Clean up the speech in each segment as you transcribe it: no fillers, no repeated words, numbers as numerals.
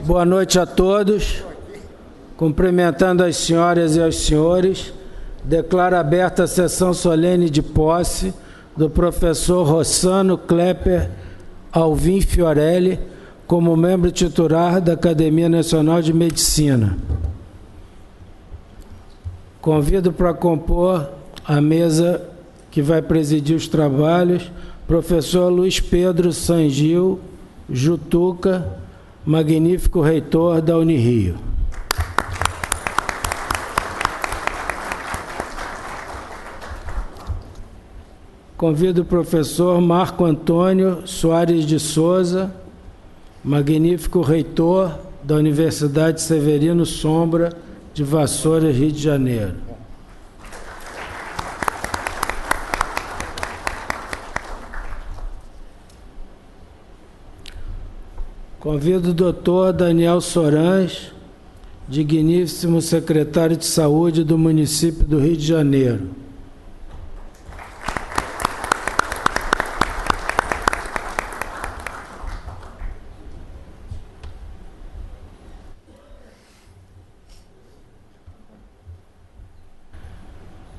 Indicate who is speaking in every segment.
Speaker 1: Boa noite a todos. Cumprimentando as senhoras e os senhores, declaro aberta a sessão solene de posse do professor Rossano Klepper Alvim Fiorelli como membro titular da Academia Nacional de Medicina. Convido para compor a mesa que vai presidir os trabalhos, professor Luiz Pedro Sangil Jutuca, magnífico reitor da Unirio. Convido o professor Marco Antônio Soares de Souza, magnífico reitor da Universidade Severino Sombra, de Vassouras, Rio de Janeiro. Convido o doutor Daniel Sorães, digníssimo secretário de Saúde do município do Rio de Janeiro.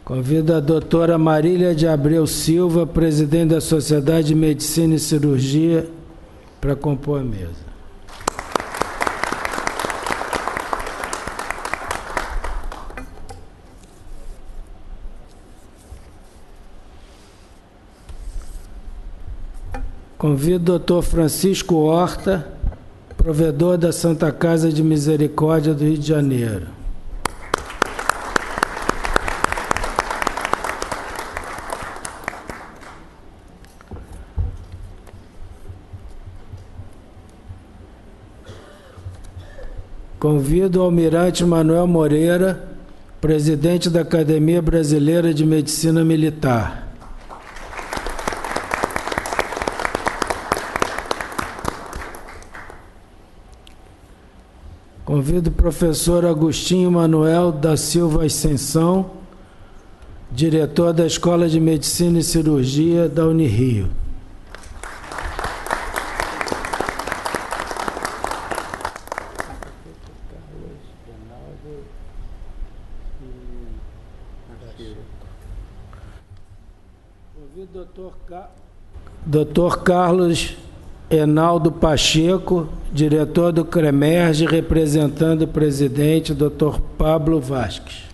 Speaker 1: Convido a doutora Marília de Abreu Silva, presidente da Sociedade de Medicina e Cirurgia, para compor a mesa. Convido o doutor Francisco Horta, provedor da Santa Casa de Misericórdia do Rio de Janeiro. Convido o almirante Manuel Moreira, presidente da Academia Brasileira de Medicina Militar. Convido o professor Agostinho Manuel da Silva Ascensão, diretor da Escola de Medicina e Cirurgia da Unirio. Convido o Dr. Carlos Enaldo Pacheco, diretor do CREMERGE, representando o presidente, Dr. Pablo Vasques.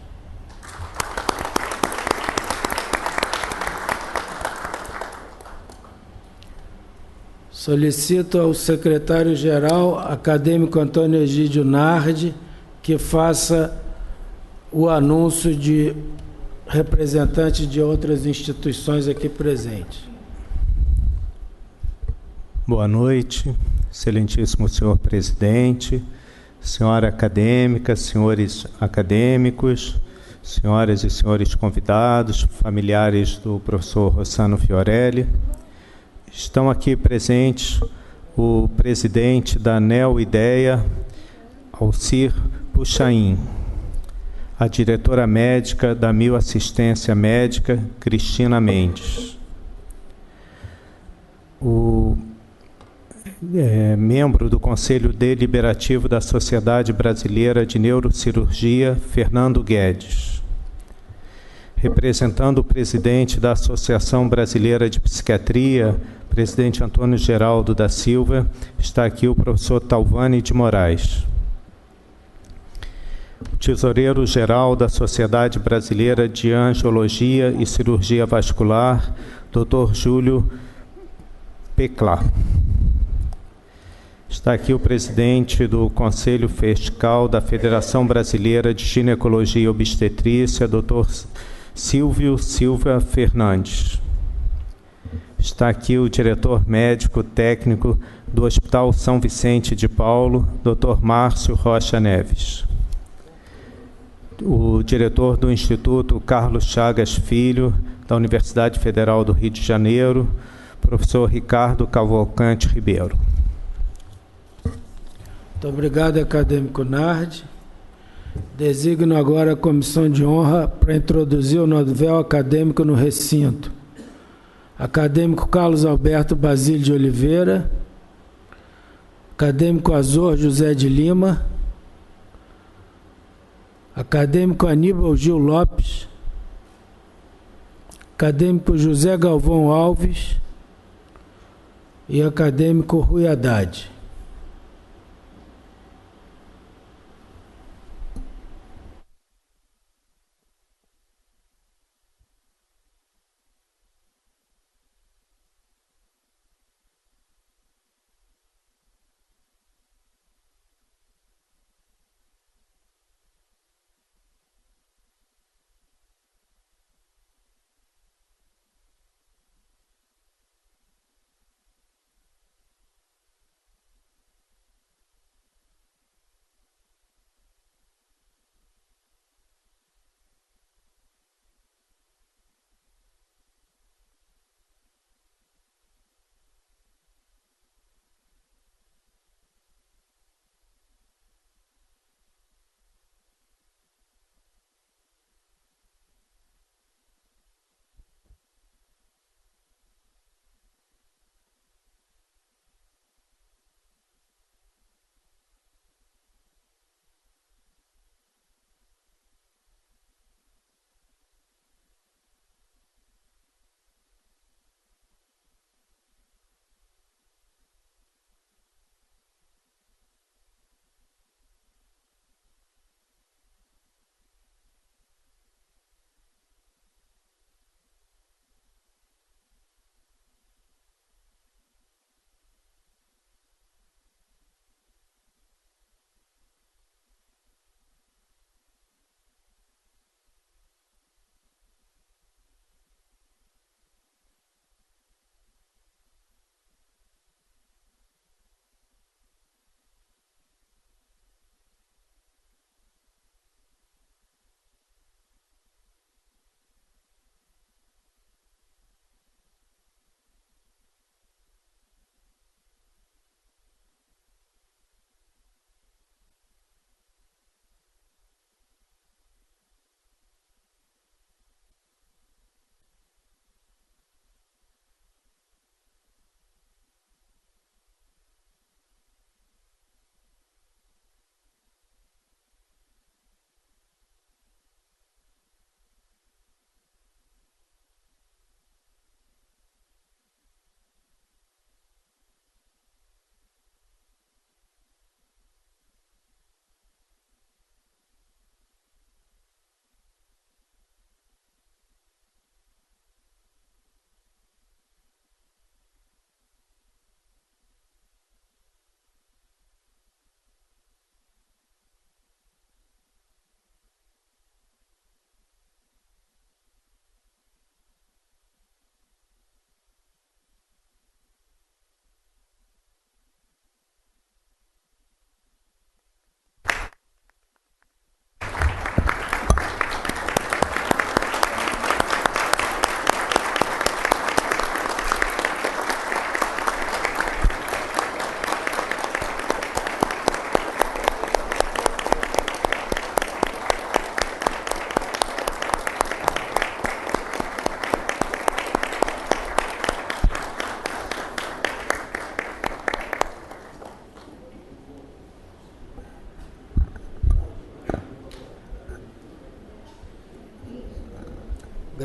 Speaker 1: Solicito ao secretário-geral, acadêmico Antônio Egídio Nardi, que faça o anúncio de representantes de outras instituições aqui presentes.
Speaker 2: Boa noite, excelentíssimo senhor presidente, senhora acadêmica, senhores acadêmicos, senhoras e senhores convidados, familiares do professor Rossano Fiorelli. Estão aqui presentes o presidente da Neo-Ideia, Alcir Puchain, a diretora médica da Mil Assistência Médica, Cristina Mendes. O membro do Conselho Deliberativo da Sociedade Brasileira de Neurocirurgia, Fernando Guedes. Representando o presidente da Associação Brasileira de Psiquiatria, presidente Antônio Geraldo da Silva, está aqui o professor Talvani de Moraes. O tesoureiro-geral da Sociedade Brasileira de Angiologia e Cirurgia Vascular, Dr. Júlio Peclá. Está aqui o presidente do Conselho Fiscal da Federação Brasileira de Ginecologia e Obstetrícia, Dr. Silvio Silva Fernandes. Está aqui o diretor médico técnico do Hospital São Vicente de Paulo, Dr. Márcio Rocha Neves. O diretor do Instituto Carlos Chagas Filho, da Universidade Federal do Rio de Janeiro, professor Ricardo Cavalcante Ribeiro.
Speaker 1: Muito obrigado, acadêmico Nardi. Designo agora a comissão de honra para introduzir o novel acadêmico no recinto. Acadêmico Carlos Alberto Basílio de Oliveira, Acadêmico Azor José de Lima, Acadêmico Aníbal Gil Lopes, Acadêmico José Galvão Alves e Acadêmico Rui Haddad.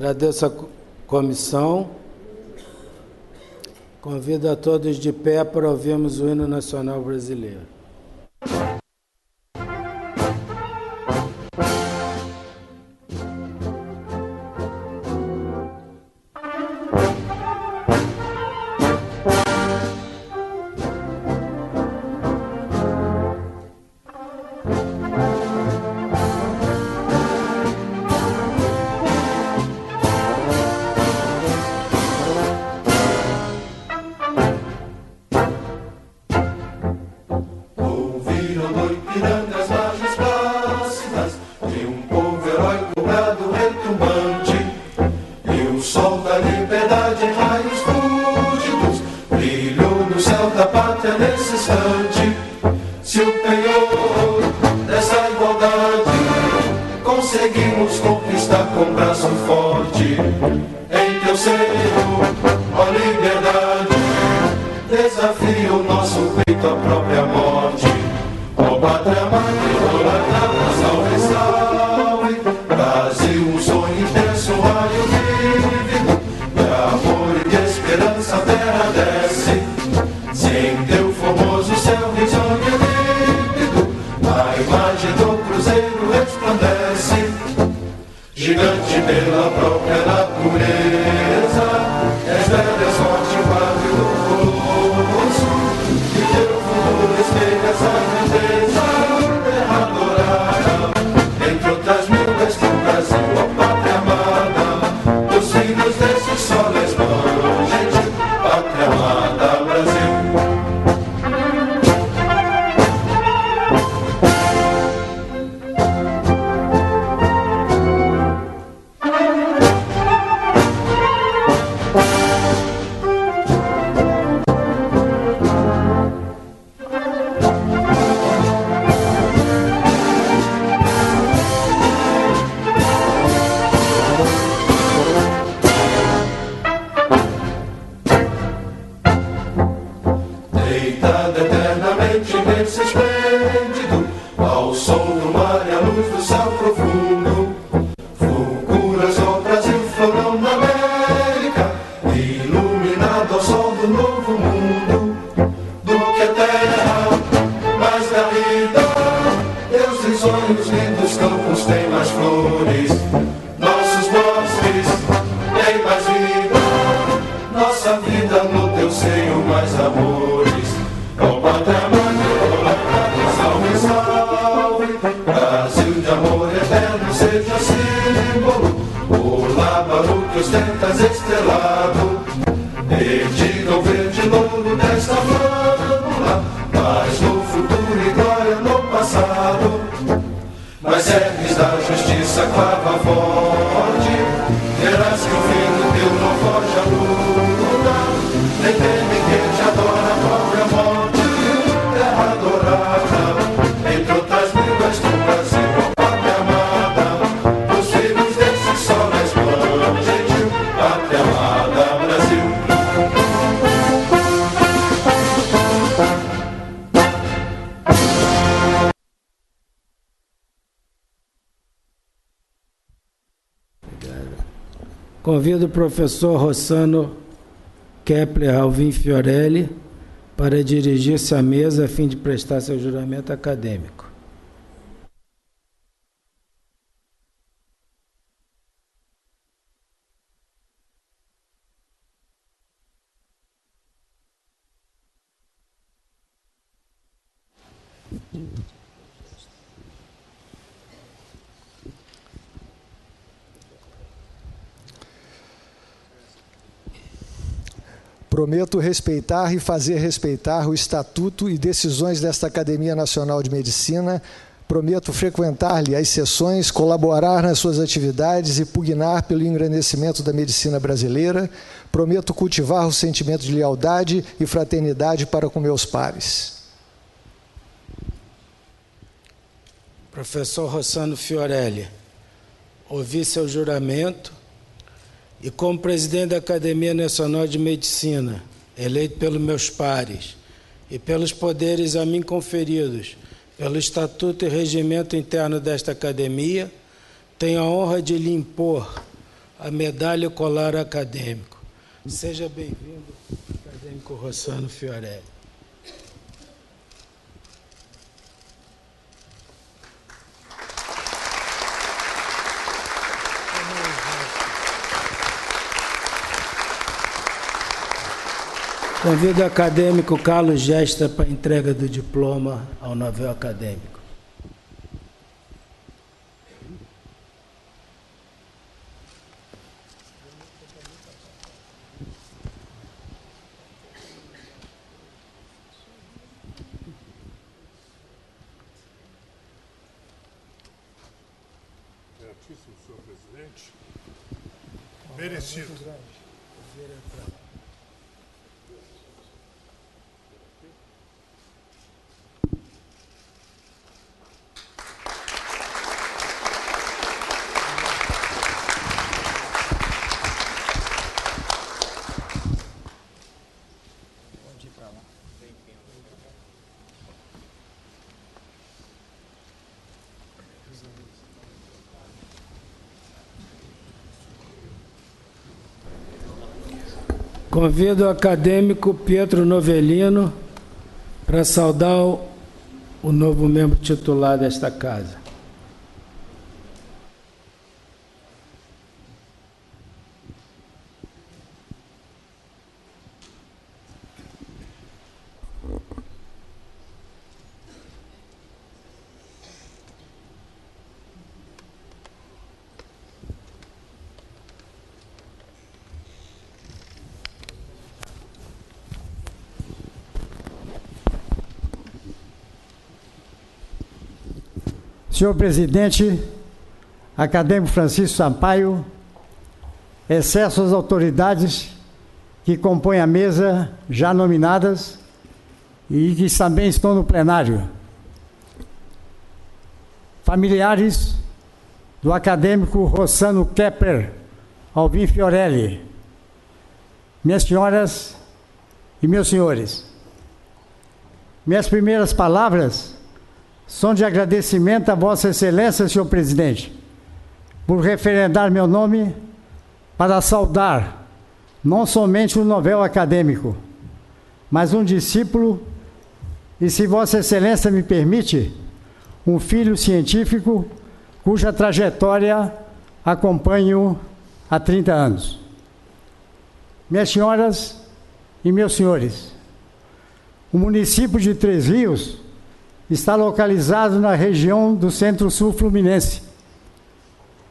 Speaker 1: Agradeço a comissão. Convido a todos de pé para ouvirmos o hino nacional brasileiro.
Speaker 3: Desafio nosso nosso peito a própria morte. Ó pátria amada, idolatrada, salve, salve. Brasil, um sonho intenso, um raio vívido, de amor e de esperança a terra desce. Sem teu formoso céu risonho e límpido, a imagem do cruzeiro resplandece. Gigante pela própria natureza, és velha, és forte, pátrio do colosso, e teu futuro espelha essa grandeza. Terra adorada, entre outras mil, és teu Brasil, ó pátria amada, dos filhos desse sol resplandente, pátria amada, Brasil. Deitada eternamente nesse esplêndido, ao som do mar e à luz do céu profundo, fulguras ao Brasil, florão na América, iluminado ao sol do novo mundo. Do que a terra mais garrida, Deus tem sonhos lindos, campos tem mais flores, nossos bosques têm mais vida, nossa vida no teu seio mais amores. Ó pátria amada, idolatrada, salve, salve. Brasil de amor eterno seja símbolo, o lábaro que ostentas estrelado, e diga o verde louro desta flâmula, mas no futuro e glória no passado. Mas ergues da justiça clava forte, verás que o filho teu não foge à luta, nem teme quem te adora a própria morte. Terra adorada, entre outras mil, és tu Brasil, ó pátria amada, dos filhos desse sol resplandente, pátria amada, Brasil.
Speaker 1: Convido o professor Rossano Kepler Alvim Fiorelli para dirigir-se à mesa a fim de prestar seu juramento acadêmico.
Speaker 4: Prometo respeitar e fazer respeitar o Estatuto e decisões desta Academia Nacional de Medicina. Prometo frequentar-lhe as sessões, colaborar nas suas atividades e pugnar pelo engrandecimento da medicina brasileira. Prometo cultivar o sentimento de lealdade e fraternidade para com meus pares.
Speaker 1: Professor Rossano Fiorelli, ouvi seu juramento e, como presidente da Academia Nacional de Medicina, eleito pelos meus pares e pelos poderes a mim conferidos pelo Estatuto e Regimento Interno desta Academia, tenho a honra de lhe impor a medalha e o colar acadêmico. Seja bem-vindo, acadêmico Rossano Fiorelli. Convido o acadêmico Carlos Gesta para a entrega do diploma ao novel acadêmico.
Speaker 5: Gratíssimo, senhor presidente. Merecido.
Speaker 1: Convido o acadêmico Pietro Novellino para saudar o novo membro titular desta casa.
Speaker 6: Senhor presidente, acadêmico Francisco Sampaio, excesso às autoridades que compõem a mesa já nominadas e que também estão no plenário. Familiares do acadêmico Rossano Kepler Alvim Fiorelli, minhas senhoras e meus senhores, minhas primeiras palavras são de agradecimento a Vossa Excelência, senhor presidente, por referendar meu nome para saudar não somente um novel acadêmico, mas um discípulo e, se Vossa Excelência me permite, um filho científico cuja trajetória acompanho há 30 anos. Minhas senhoras e meus senhores, o município de Três Rios está localizado na região do Centro-Sul Fluminense,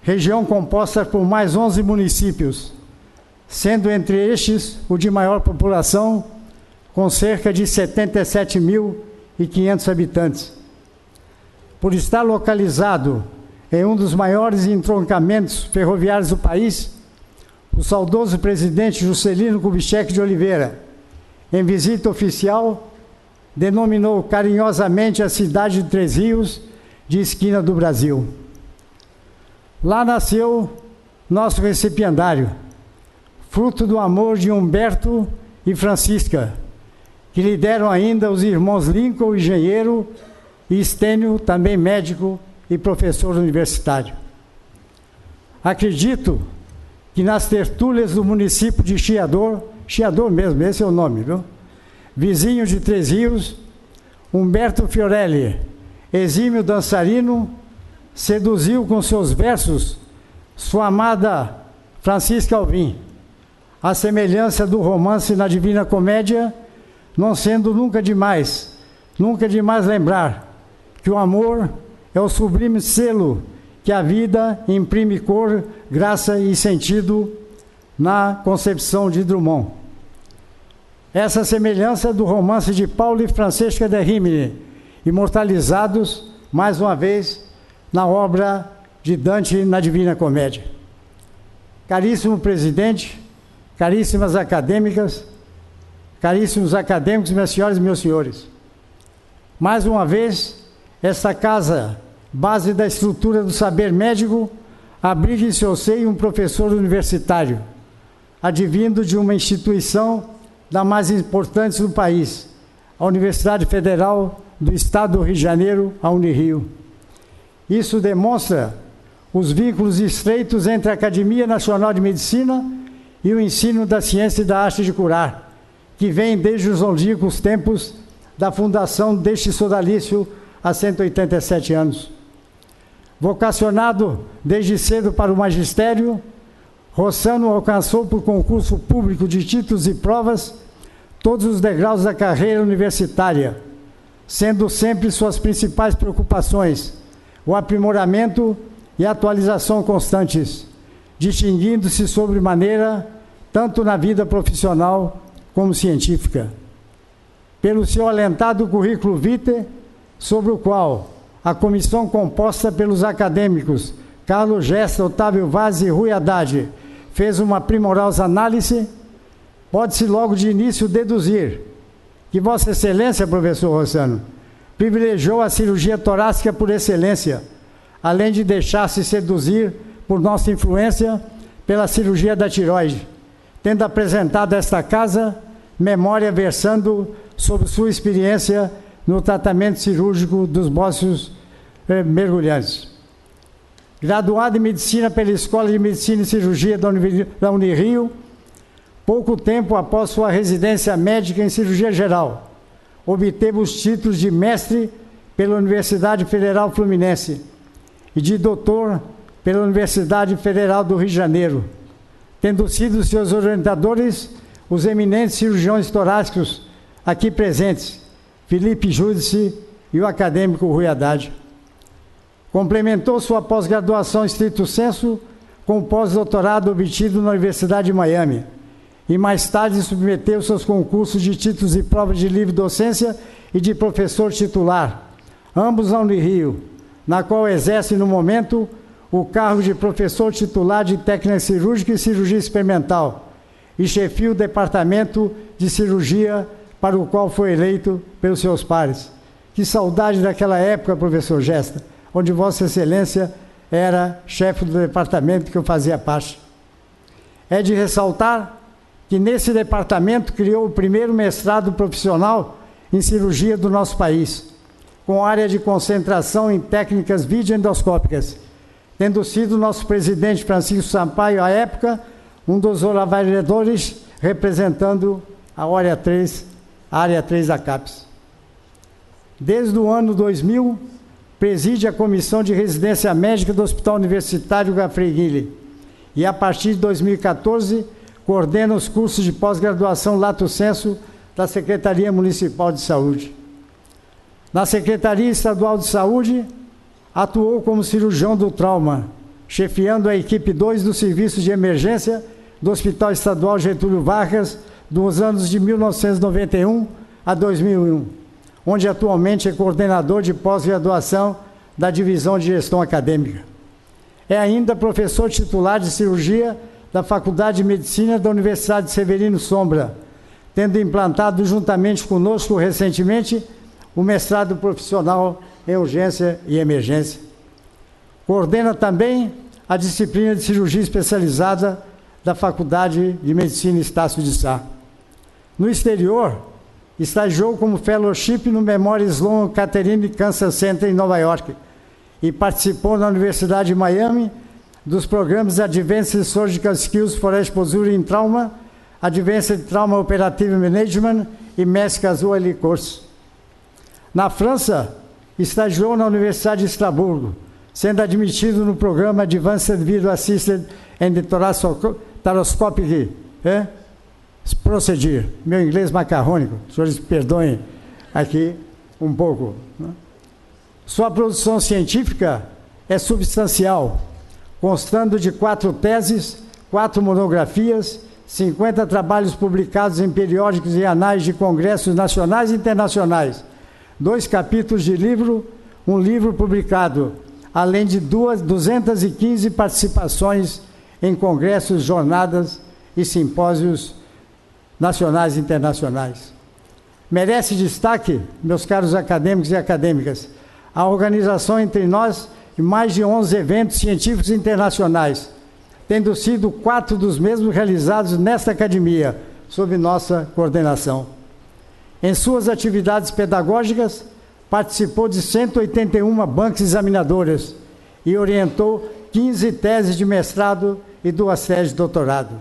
Speaker 6: região composta por mais 11 municípios, sendo entre estes o de maior população, com cerca de 77.500 habitantes. Por estar localizado em um dos maiores entroncamentos ferroviários do país, o saudoso presidente Juscelino Kubitschek de Oliveira, em visita oficial, denominou carinhosamente a cidade de Três Rios de esquina do Brasil. Lá nasceu nosso recipiendário, fruto do amor de Humberto e Francisca, que lhe deram ainda os irmãos Lincoln, engenheiro, e Estênio, também médico e professor universitário. Acredito que nas tertúlias do município de Chiador mesmo, esse é o nome, viu? Vizinho de Três Rios, Humberto Fiorelli, exímio dançarino, seduziu com seus versos sua amada Francisca Alvim, à semelhança do romance na Divina Comédia, não sendo nunca demais lembrar que o amor é o sublime selo que a vida imprime cor, graça e sentido na concepção de Drummond. Essa semelhança do romance de Paulo e Francesca de Rimini, imortalizados, mais uma vez, na obra de Dante na Divina Comédia. Caríssimo presidente, caríssimas acadêmicas, caríssimos acadêmicos, minhas senhoras e meus senhores, mais uma vez, esta casa, base da estrutura do saber médico, abriga em seu seio um professor universitário, advindo de uma instituição da mais importante do país, a Universidade Federal do Estado do Rio de Janeiro, a Unirio. Isso demonstra os vínculos estreitos entre a Academia Nacional de Medicina e o ensino da ciência e da arte de curar, que vem desde os longínquos tempos da fundação deste sodalício há 187 anos. Vocacionado desde cedo para o magistério, Rossano alcançou por concurso público de títulos e provas todos os degraus da carreira universitária, sendo sempre suas principais preocupações o aprimoramento e atualização constantes, distinguindo-se sobremaneira tanto na vida profissional como científica. Pelo seu alentado currículo vitae, sobre o qual a comissão composta pelos acadêmicos Carlos Gesta, Otávio Vaz e Rui Haddad fez uma primorosa análise, pode-se logo de início deduzir que Vossa Excelência, professor Rossano, privilegiou a cirurgia torácica por excelência, além de deixar-se seduzir por nossa influência pela cirurgia da tireoide, tendo apresentado a esta casa memória versando sobre sua experiência no tratamento cirúrgico dos bócios mergulhantes. Graduado em Medicina pela Escola de Medicina e Cirurgia da Unirio, Pouco tempo após sua residência médica em cirurgia geral, obteve os títulos de mestre pela Universidade Federal Fluminense e de doutor pela Universidade Federal do Rio de Janeiro, tendo sido seus orientadores os eminentes cirurgiões torácicos aqui presentes, Felipe Júdice e o acadêmico Rui Haddad. Complementou sua pós-graduação stricto sensu com o pós-doutorado obtido na Universidade de Miami e mais tarde submeteu seus concursos de títulos e provas de livre docência e de professor titular, ambos na Unirio, na qual exerce no momento o cargo de professor titular de técnica cirúrgica e cirurgia experimental e chefia o departamento de cirurgia para o qual foi eleito pelos seus pares. Que saudade daquela época, professor Gesta, onde Vossa Excelência era chefe do departamento que eu fazia parte. É de ressaltar que nesse departamento criou o primeiro mestrado profissional em cirurgia do nosso país, com área de concentração em técnicas videoendoscópicas, tendo sido nosso presidente Francisco Sampaio, à época, um dos avaliadores representando a área 3 da CAPES. Desde o ano 2000, preside a Comissão de Residência Médica do Hospital Universitário Gafrey Guille e, a partir de 2014, coordena os cursos de pós-graduação lato sensu da Secretaria Municipal de Saúde. Na Secretaria Estadual de Saúde, atuou como cirurgião do trauma, chefiando a equipe 2 do Serviço de Emergência do Hospital Estadual Getúlio Vargas dos anos de 1991 a 2001, onde atualmente é coordenador de pós-graduação da Divisão de Gestão Acadêmica. É ainda professor titular de cirurgia da Faculdade de Medicina da Universidade Severino Sombra, tendo implantado juntamente conosco recentemente o mestrado profissional em urgência e emergência. Coordena também a disciplina de cirurgia especializada da Faculdade de Medicina Estácio de Sá. No exterior, estagiou como fellowship no Memorial Sloan Kettering Cancer Center em Nova York e participou na Universidade de Miami dos programas Advanced Surgical Skills for Exposure in Trauma, Advanced Trauma Operative Management e MES Casualty Course. Na França, estagiou na Universidade de Estrasburgo, sendo admitido no programa Advanced Video Assisted and Thoracoscopic Procedure. Meu inglês macarrônico, os senhores perdoem aqui um pouco. Sua produção científica é substancial, constando de 4 teses, 4 monografias, 50 trabalhos publicados em periódicos e anais de congressos nacionais e internacionais, 2 capítulos de livro, um livro publicado, além de 215 participações em congressos, jornadas e simpósios nacionais e internacionais. Merece destaque, meus caros acadêmicos e acadêmicas, a organização entre nós de mais de 11 eventos científicos internacionais, tendo sido 4 dos mesmos realizados nesta academia, sob nossa coordenação. Em suas atividades pedagógicas, participou de 181 bancas examinadoras e orientou 15 teses de mestrado e 2 teses de doutorado.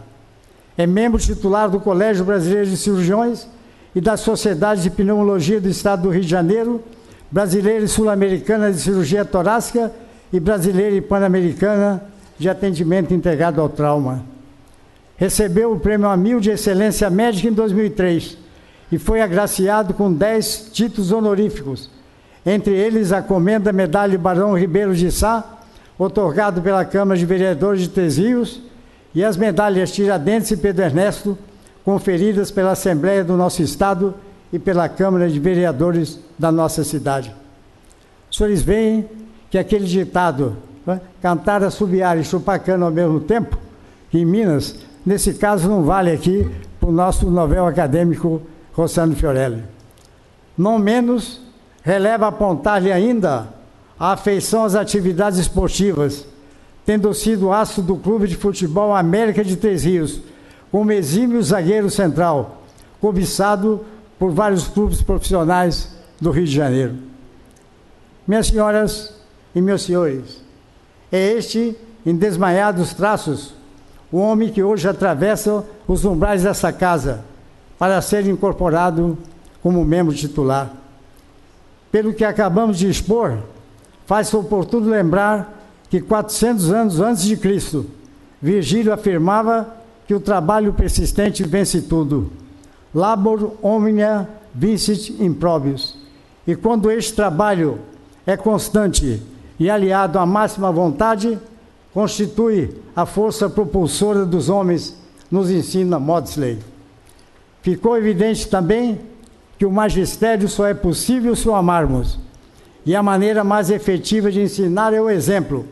Speaker 6: É membro titular do Colégio Brasileiro de Cirurgiões e da Sociedade de Pneumologia do Estado do Rio de Janeiro, Brasileira e Sul-Americana de Cirurgia Torácica e Brasileira e Pan-Americana de Atendimento Integrado ao Trauma. Recebeu o Prêmio Amil de Excelência Médica em 2003 e foi agraciado com 10 títulos honoríficos, entre eles a Comenda Medalha Barão Ribeiro de Sá, otorgado pela Câmara de Vereadores de Três Rios, e as medalhas Tiradentes e Pedro Ernesto, conferidas pela Assembleia do nosso Estado e pela Câmara de Vereadores da nossa cidade. Os senhores veem que aquele ditado, cantar, assobiar e chupar cana ao mesmo tempo, que em Minas, nesse caso não vale aqui para o nosso novel acadêmico Rossano Fiorelli. Não menos, releva apontar-lhe ainda a afeição às atividades esportivas, tendo sido astro do Clube de Futebol América de Três Rios, como exímio zagueiro central, cobiçado por vários clubes profissionais do Rio de Janeiro. Minhas senhoras e meus senhores, é este, em desmaiados traços, o homem que hoje atravessa os umbrais dessa casa para ser incorporado como membro titular. Pelo que acabamos de expor, faz-se oportuno lembrar que 400 anos antes de Cristo, Virgílio afirmava que o trabalho persistente vence tudo. Labor omnia vincit improbius. E quando este trabalho é constante e aliado à máxima vontade, constitui a força propulsora dos homens, nos ensina Maudsley. Ficou evidente também que o magistério só é possível se o amarmos. E a maneira mais efetiva de ensinar é o exemplo,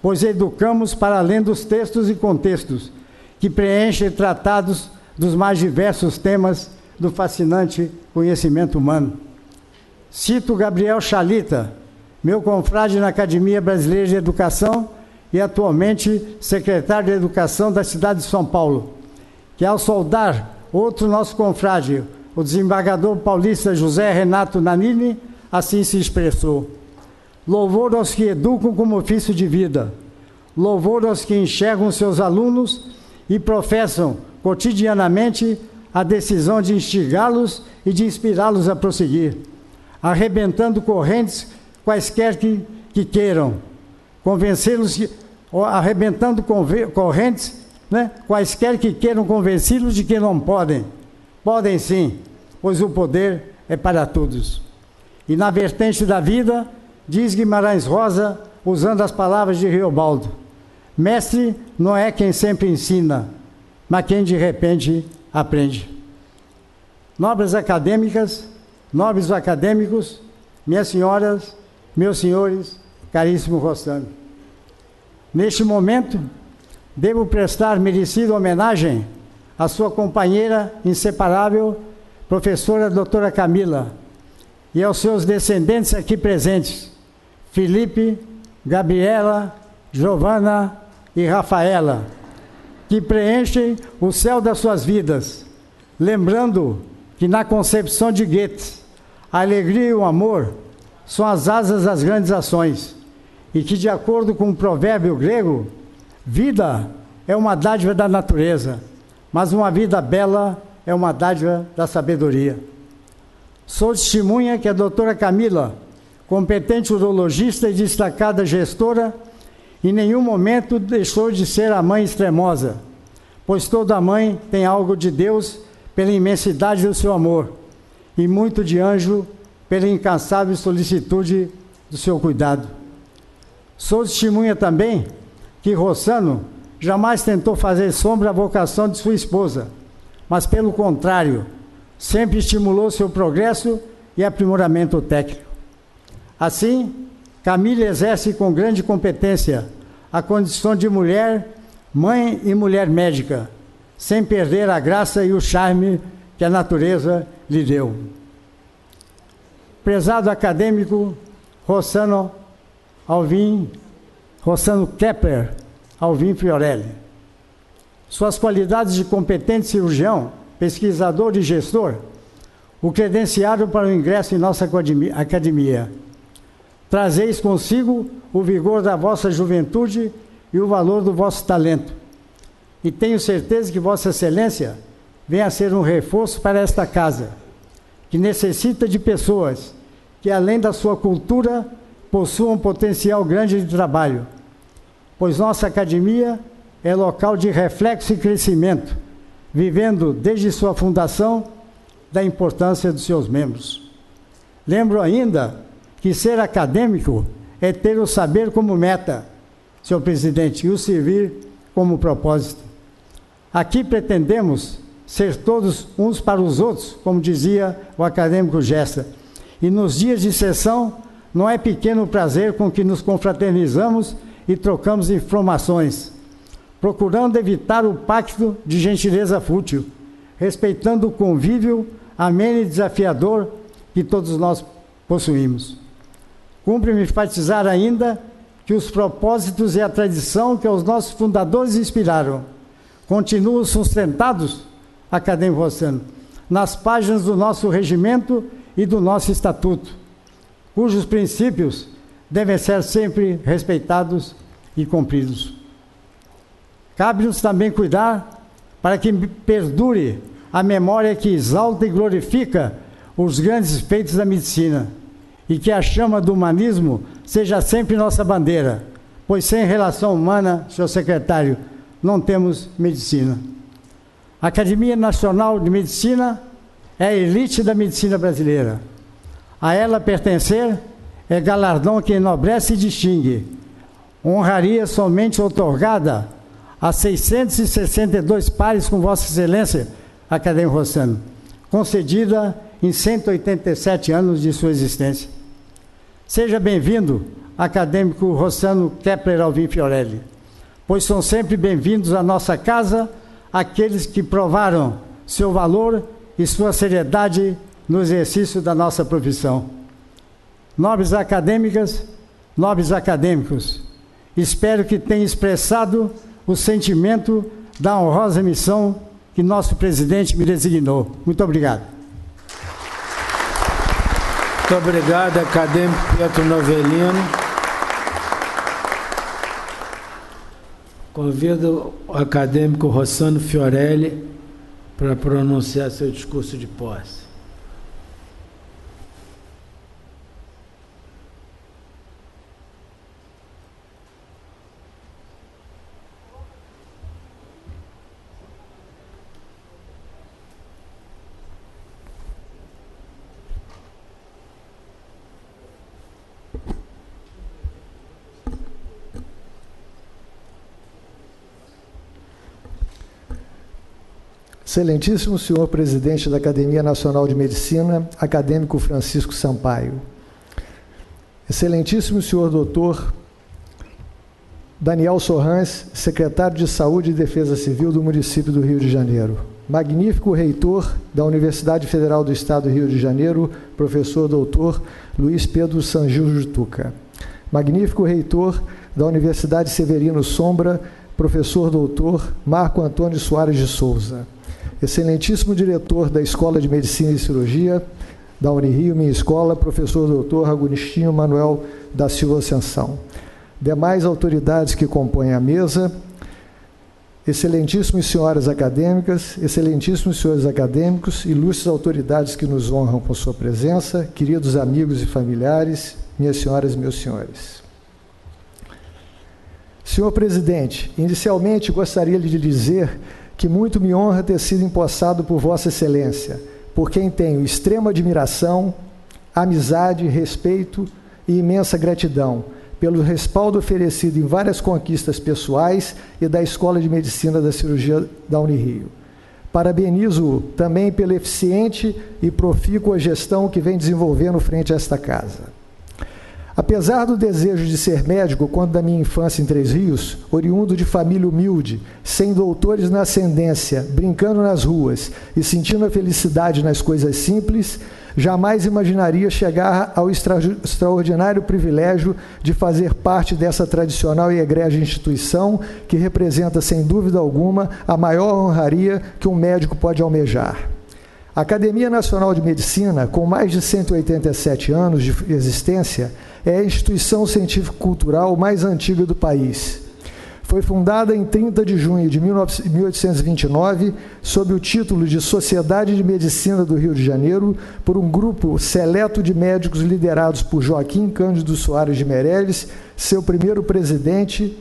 Speaker 6: pois educamos para além dos textos e contextos, que preenchem tratados dos mais diversos temas do fascinante conhecimento humano. Cito Gabriel Chalita, meu confrade na Academia Brasileira de Educação e atualmente secretário de Educação da cidade de São Paulo, que ao saudar outro nosso confrade, o desembargador paulista José Renato Nanini, assim se expressou: louvor aos que educam como ofício de vida, louvor aos que enxergam seus alunos e professam cotidianamente a decisão de instigá-los e de inspirá-los a prosseguir, arrebentando correntes quaisquer que queiram, convencê-los, arrebentando correntes, quaisquer que queiram convencê-los de que não podem. Podem sim, pois o poder é para todos. E na vertente da vida, diz Guimarães Rosa, usando as palavras de Riobaldo: mestre não é quem sempre ensina, mas quem de repente aprende. Nobres acadêmicas, nobres acadêmicos, minhas senhoras, meus senhores, caríssimo Rossano. Neste momento, devo prestar merecida homenagem à sua companheira inseparável, professora doutora Camila, e aos seus descendentes aqui presentes, Felipe, Gabriela, Giovana e Rafaela, que preenchem o céu das suas vidas, lembrando que na concepção de Goethe, a alegria e o amor são as asas das grandes ações, e que, de acordo com o provérbio grego, vida é uma dádiva da natureza, mas uma vida bela é uma dádiva da sabedoria. Sou testemunha que a doutora Camila, competente urologista e destacada gestora, em nenhum momento deixou de ser a mãe extremosa, pois toda mãe tem algo de Deus pela imensidade do seu amor, e muito de anjo pela incansável solicitude do seu cuidado. Sou testemunha também que Rossano jamais tentou fazer sombra à vocação de sua esposa, mas, pelo contrário, sempre estimulou seu progresso e aprimoramento técnico. Assim, Camila exerce com grande competência a condição de mulher, mãe e mulher médica, sem perder a graça e o charme que a natureza lhe deu. Prezado acadêmico Rossano Kepler Alvim Fiorelli, suas qualidades de competente cirurgião, pesquisador e gestor o credenciaram para o ingresso em nossa academia. Trazeis consigo o vigor da vossa juventude e o valor do vosso talento. E tenho certeza que Vossa Excelência venha a ser um reforço para esta casa, que necessita de pessoas que, além da sua cultura, possuam um potencial grande de trabalho, pois nossa academia é local de reflexo e crescimento, vivendo desde sua fundação da importância dos seus membros. Lembro ainda que ser acadêmico é ter o saber como meta, senhor presidente, e o servir como propósito. Aqui pretendemos ser todos uns para os outros, como dizia o acadêmico Gesta, e nos dias de sessão não é pequeno prazer com que nos confraternizamos e trocamos informações, procurando evitar o pacto de gentileza fútil, respeitando o convívio ameno e desafiador que todos nós possuímos. Cumpre-me enfatizar ainda que os propósitos e a tradição que os nossos fundadores inspiraram continuam sustentados, acadêmico Rossano, nas páginas do nosso regimento e do nosso estatuto, cujos princípios devem ser sempre respeitados e cumpridos. Cabe-nos também cuidar para que perdure a memória que exalta e glorifica os grandes feitos da medicina e que a chama do humanismo seja sempre nossa bandeira, pois sem relação humana, senhor secretário, não temos medicina. A Academia Nacional de Medicina é a elite da medicina brasileira. A ela pertencer é galardão que enobrece e distingue, honraria somente outorgada a 662 pares com Vossa Excelência, Acadêmico Rossano, concedida em 187 anos de sua existência. Seja bem-vindo, Acadêmico Rossano Kepler Alvim Fiorelli, pois são sempre bem-vindos à nossa casa aqueles que provaram seu valor e sua seriedade no exercício da nossa profissão. Nobres acadêmicas, nobres acadêmicos, espero que tenham expressado o sentimento da honrosa missão que nosso presidente me designou. Muito obrigado.
Speaker 1: Muito obrigado, acadêmico Pietro Novelino. Convido o acadêmico Rossano Fiorelli para pronunciar seu discurso de posse.
Speaker 4: Excelentíssimo senhor presidente da Academia Nacional de Medicina, acadêmico Francisco Sampaio. Excelentíssimo senhor doutor Daniel Sorrans, secretário de Saúde e Defesa Civil do município do Rio de Janeiro. Magnífico reitor da Universidade Federal do Estado do Rio de Janeiro, professor doutor Luiz Pedro Sangil Jutuca. Magnífico reitor da Universidade Severino Sombra, professor doutor Marco Antônio Soares de Souza. Excelentíssimo diretor da Escola de Medicina e Cirurgia da Unirio, minha escola, professor doutor Agostinho Manuel da Silva Ascensão. Demais autoridades que compõem a mesa, excelentíssimos senhoras acadêmicas, excelentíssimos senhores acadêmicos, ilustres autoridades que nos honram com sua presença, queridos amigos e familiares, minhas senhoras e meus senhores. Senhor presidente, inicialmente gostaria de lhe dizer que muito me honra ter sido empossado por Vossa Excelência, por quem tenho extrema admiração, amizade, respeito e imensa gratidão pelo respaldo oferecido em várias conquistas pessoais e da Escola de Medicina da Cirurgia da Unirio. Parabenizo-o também pela eficiente e profícua gestão que vem desenvolvendo frente a esta casa. Apesar do desejo de ser médico quando da minha infância em Três Rios, oriundo de família humilde, sem doutores na ascendência, brincando nas ruas e sentindo a felicidade nas coisas simples, jamais imaginaria chegar ao extraordinário privilégio de fazer parte dessa tradicional e egrégia instituição que representa, sem dúvida alguma, a maior honraria que um médico pode almejar. A Academia Nacional de Medicina, com mais de 187 anos de existência, é a instituição científico-cultural mais antiga do país. Foi fundada em 30 de junho de 1829, sob o título de Sociedade de Medicina do Rio de Janeiro, por um grupo seleto de médicos liderados por Joaquim Cândido Soares de Meireles, seu primeiro presidente.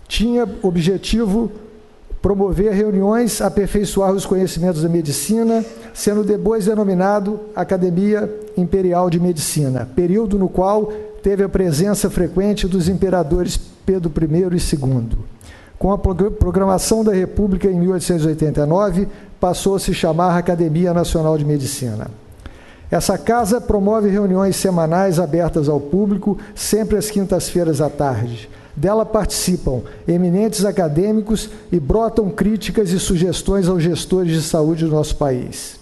Speaker 4: Tinha objetivo promover reuniões, aperfeiçoar os conhecimentos da medicina, sendo depois denominado Academia Imperial de Medicina, período no qual teve a presença frequente dos imperadores Pedro I e II. Com a proclamação da República em 1889, passou a se chamar Academia Nacional de Medicina. Essa casa promove reuniões semanais abertas ao público, sempre às quintas-feiras à tarde. Dela participam eminentes acadêmicos e brotam críticas e sugestões aos gestores de saúde do nosso país.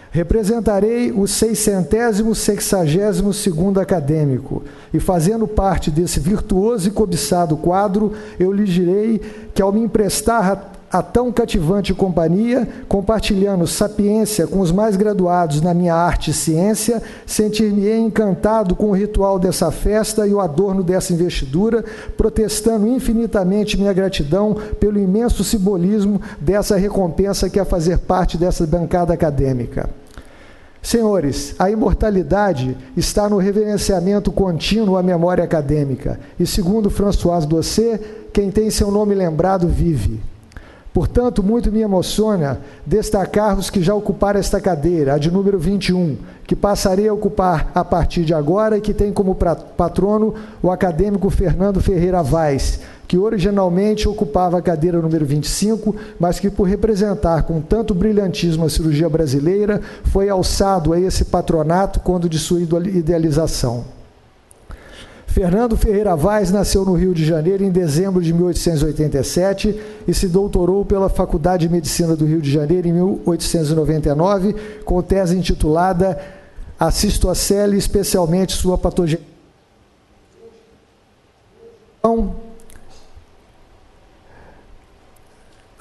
Speaker 4: Representarei o 662º acadêmico e, fazendo parte desse virtuoso e cobiçado quadro, eu lhe direi que, ao me emprestar a tão cativante companhia, compartilhando sapiência com os mais graduados na minha arte e ciência, sentir-me-ei encantado com o ritual dessa festa e o adorno dessa investidura, protestando infinitamente minha gratidão pelo imenso simbolismo dessa recompensa que é fazer parte dessa bancada acadêmica. Senhores, a imortalidade está no reverenciamento contínuo à memória acadêmica, e segundo François Doucet, quem tem seu nome lembrado vive. Portanto, muito me emociona destacar os que já ocuparam esta cadeira, a de número 21, que passarei a ocupar a partir de agora e que tem como patrono o acadêmico Fernando Ferreira Vaz, que originalmente ocupava a cadeira número 25, mas que por representar com tanto brilhantismo a cirurgia brasileira, foi alçado a esse patronato quando de sua idealização. Fernando Ferreira Vaz nasceu no Rio de Janeiro em dezembro de 1887 e se doutorou pela Faculdade de Medicina do Rio de Janeiro em 1899, com tese intitulada A Cistocele, especialmente sua patogenia.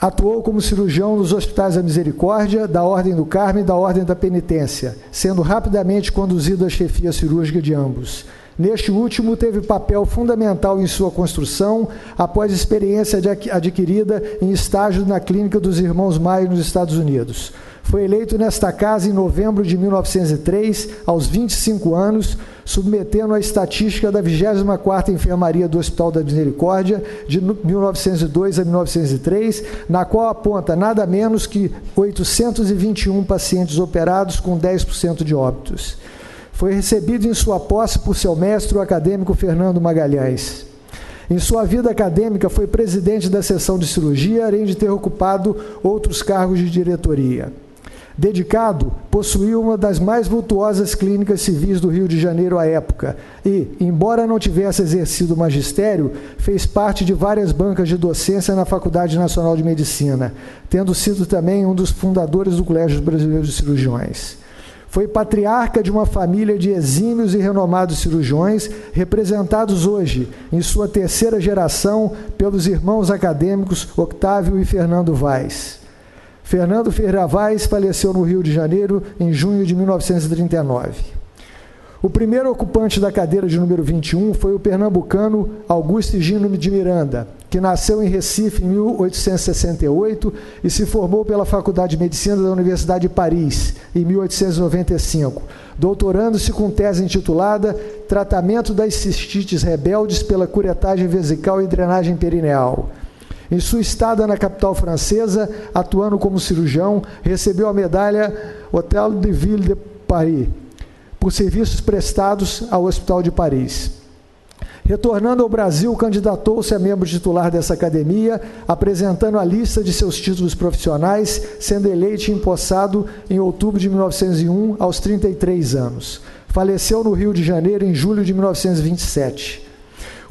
Speaker 4: Atuou como cirurgião nos Hospitais da Misericórdia, da Ordem do Carmo e da Ordem da Penitência, sendo rapidamente conduzido à chefia cirúrgica de ambos. Neste último, teve papel fundamental em sua construção, após experiência adquirida em estágio na Clínica dos Irmãos Maia, nos Estados Unidos. Foi eleito nesta casa em novembro de 1903, aos 25 anos, submetendo a estatística da 24ª Enfermaria do Hospital da Misericórdia, de 1902 a 1903, na qual aponta nada menos que 821 pacientes operados com 10% de óbitos. Foi recebido em sua posse por seu mestre, o acadêmico Fernando Magalhães. Em sua vida acadêmica, foi presidente da seção de cirurgia, além de ter ocupado outros cargos de diretoria. Dedicado, possuiu uma das mais vultuosas clínicas civis do Rio de Janeiro à época e, embora não tivesse exercido o magistério, fez parte de várias bancas de docência na Faculdade Nacional de Medicina, tendo sido também um dos fundadores do Colégio Brasileiro de Cirurgiões. Foi patriarca de uma família de exímios e renomados cirurgiões, representados hoje, em sua terceira geração, pelos irmãos acadêmicos Octávio e Fernando Vaz. Fernando Ferreira Vaz faleceu no Rio de Janeiro em junho de 1939. O primeiro ocupante da cadeira de número 21 foi o pernambucano Augusto Higino de Miranda, que nasceu em Recife em 1868 e se formou pela Faculdade de Medicina da Universidade de Paris, em 1895, doutorando-se com tese intitulada Tratamento das cistites rebeldes pela curetagem vesical e drenagem perineal. Em sua estada na capital francesa, atuando como cirurgião, recebeu a medalha Hôtel de Ville de Paris, por serviços prestados ao Hospital de Paris. Retornando ao Brasil, candidatou-se a membro titular dessa academia, apresentando a lista de seus títulos profissionais, sendo eleito e empossado em outubro de 1901, aos 33 anos. Faleceu no Rio de Janeiro em julho de 1927.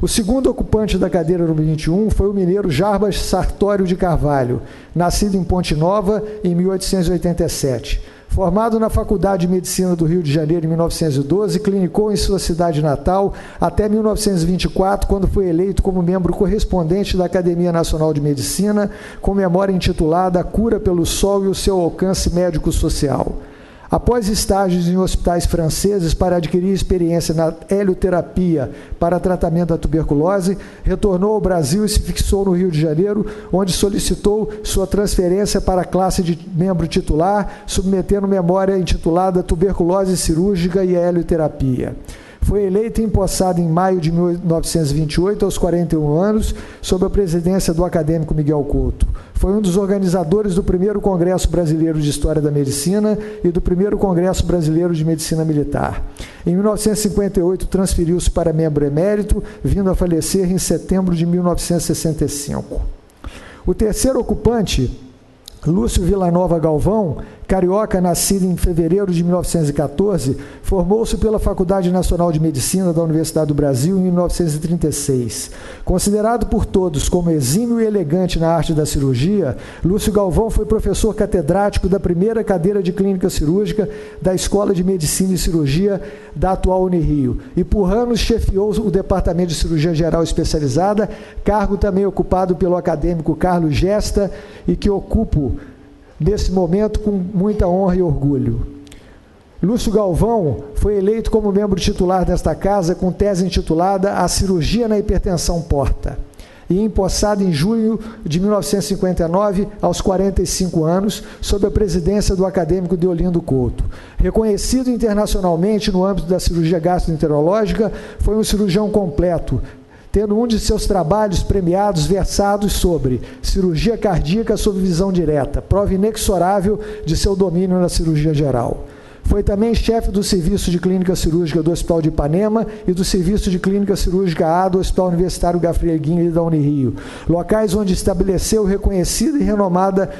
Speaker 4: O segundo ocupante da cadeira número 21 foi o mineiro Jarbas Sartório de Carvalho, nascido em Ponte Nova em 1887. Formado na Faculdade de Medicina do Rio de Janeiro em 1912, clinicou em sua cidade natal até 1924, quando foi eleito como membro correspondente da Academia Nacional de Medicina, com memória intitulada A Cura pelo Sol e o seu alcance médico-social. Após estágios em hospitais franceses para adquirir experiência na helioterapia para tratamento da tuberculose, retornou ao Brasil e se fixou no Rio de Janeiro, onde solicitou sua transferência para a classe de membro titular, submetendo memória intitulada Tuberculose Cirúrgica e Helioterapia. Foi eleito e empossado em maio de 1928, aos 41 anos, sob a presidência do acadêmico Miguel Couto. Foi um dos organizadores do primeiro Congresso Brasileiro de História da Medicina e do primeiro Congresso Brasileiro de Medicina Militar. Em 1958, transferiu-se para membro emérito, vindo a falecer em setembro de 1965. O terceiro ocupante, Lúcio Villanova Galvão, carioca, nascido em fevereiro de 1914, formou-se pela Faculdade Nacional de Medicina da Universidade do Brasil em 1936. Considerado por todos como exímio e elegante na arte da cirurgia, Lúcio Galvão foi professor catedrático da primeira cadeira de clínica cirúrgica da Escola de Medicina e Cirurgia da atual Unirio, e por anos chefiou o Departamento de Cirurgia Geral Especializada, cargo também ocupado pelo acadêmico Carlos Gesta, e que ocupo nesse momento com muita honra e orgulho. Lúcio Galvão foi eleito como membro titular desta casa com tese intitulada A Cirurgia na Hipertensão Porta, e empossado em junho de 1959, aos 45 anos, sob a presidência do acadêmico Deolindo Couto. Reconhecido internacionalmente no âmbito da cirurgia gastroenterológica, foi um cirurgião completo, tendo um de seus trabalhos premiados versados sobre cirurgia cardíaca sob visão direta, prova inexorável de seu domínio na cirurgia geral. Foi também chefe do Serviço de Clínica Cirúrgica do Hospital de Ipanema e do Serviço de Clínica Cirúrgica A do Hospital Universitário Gabriel Guinle da Unirio, locais onde estabeleceu reconhecida e renomada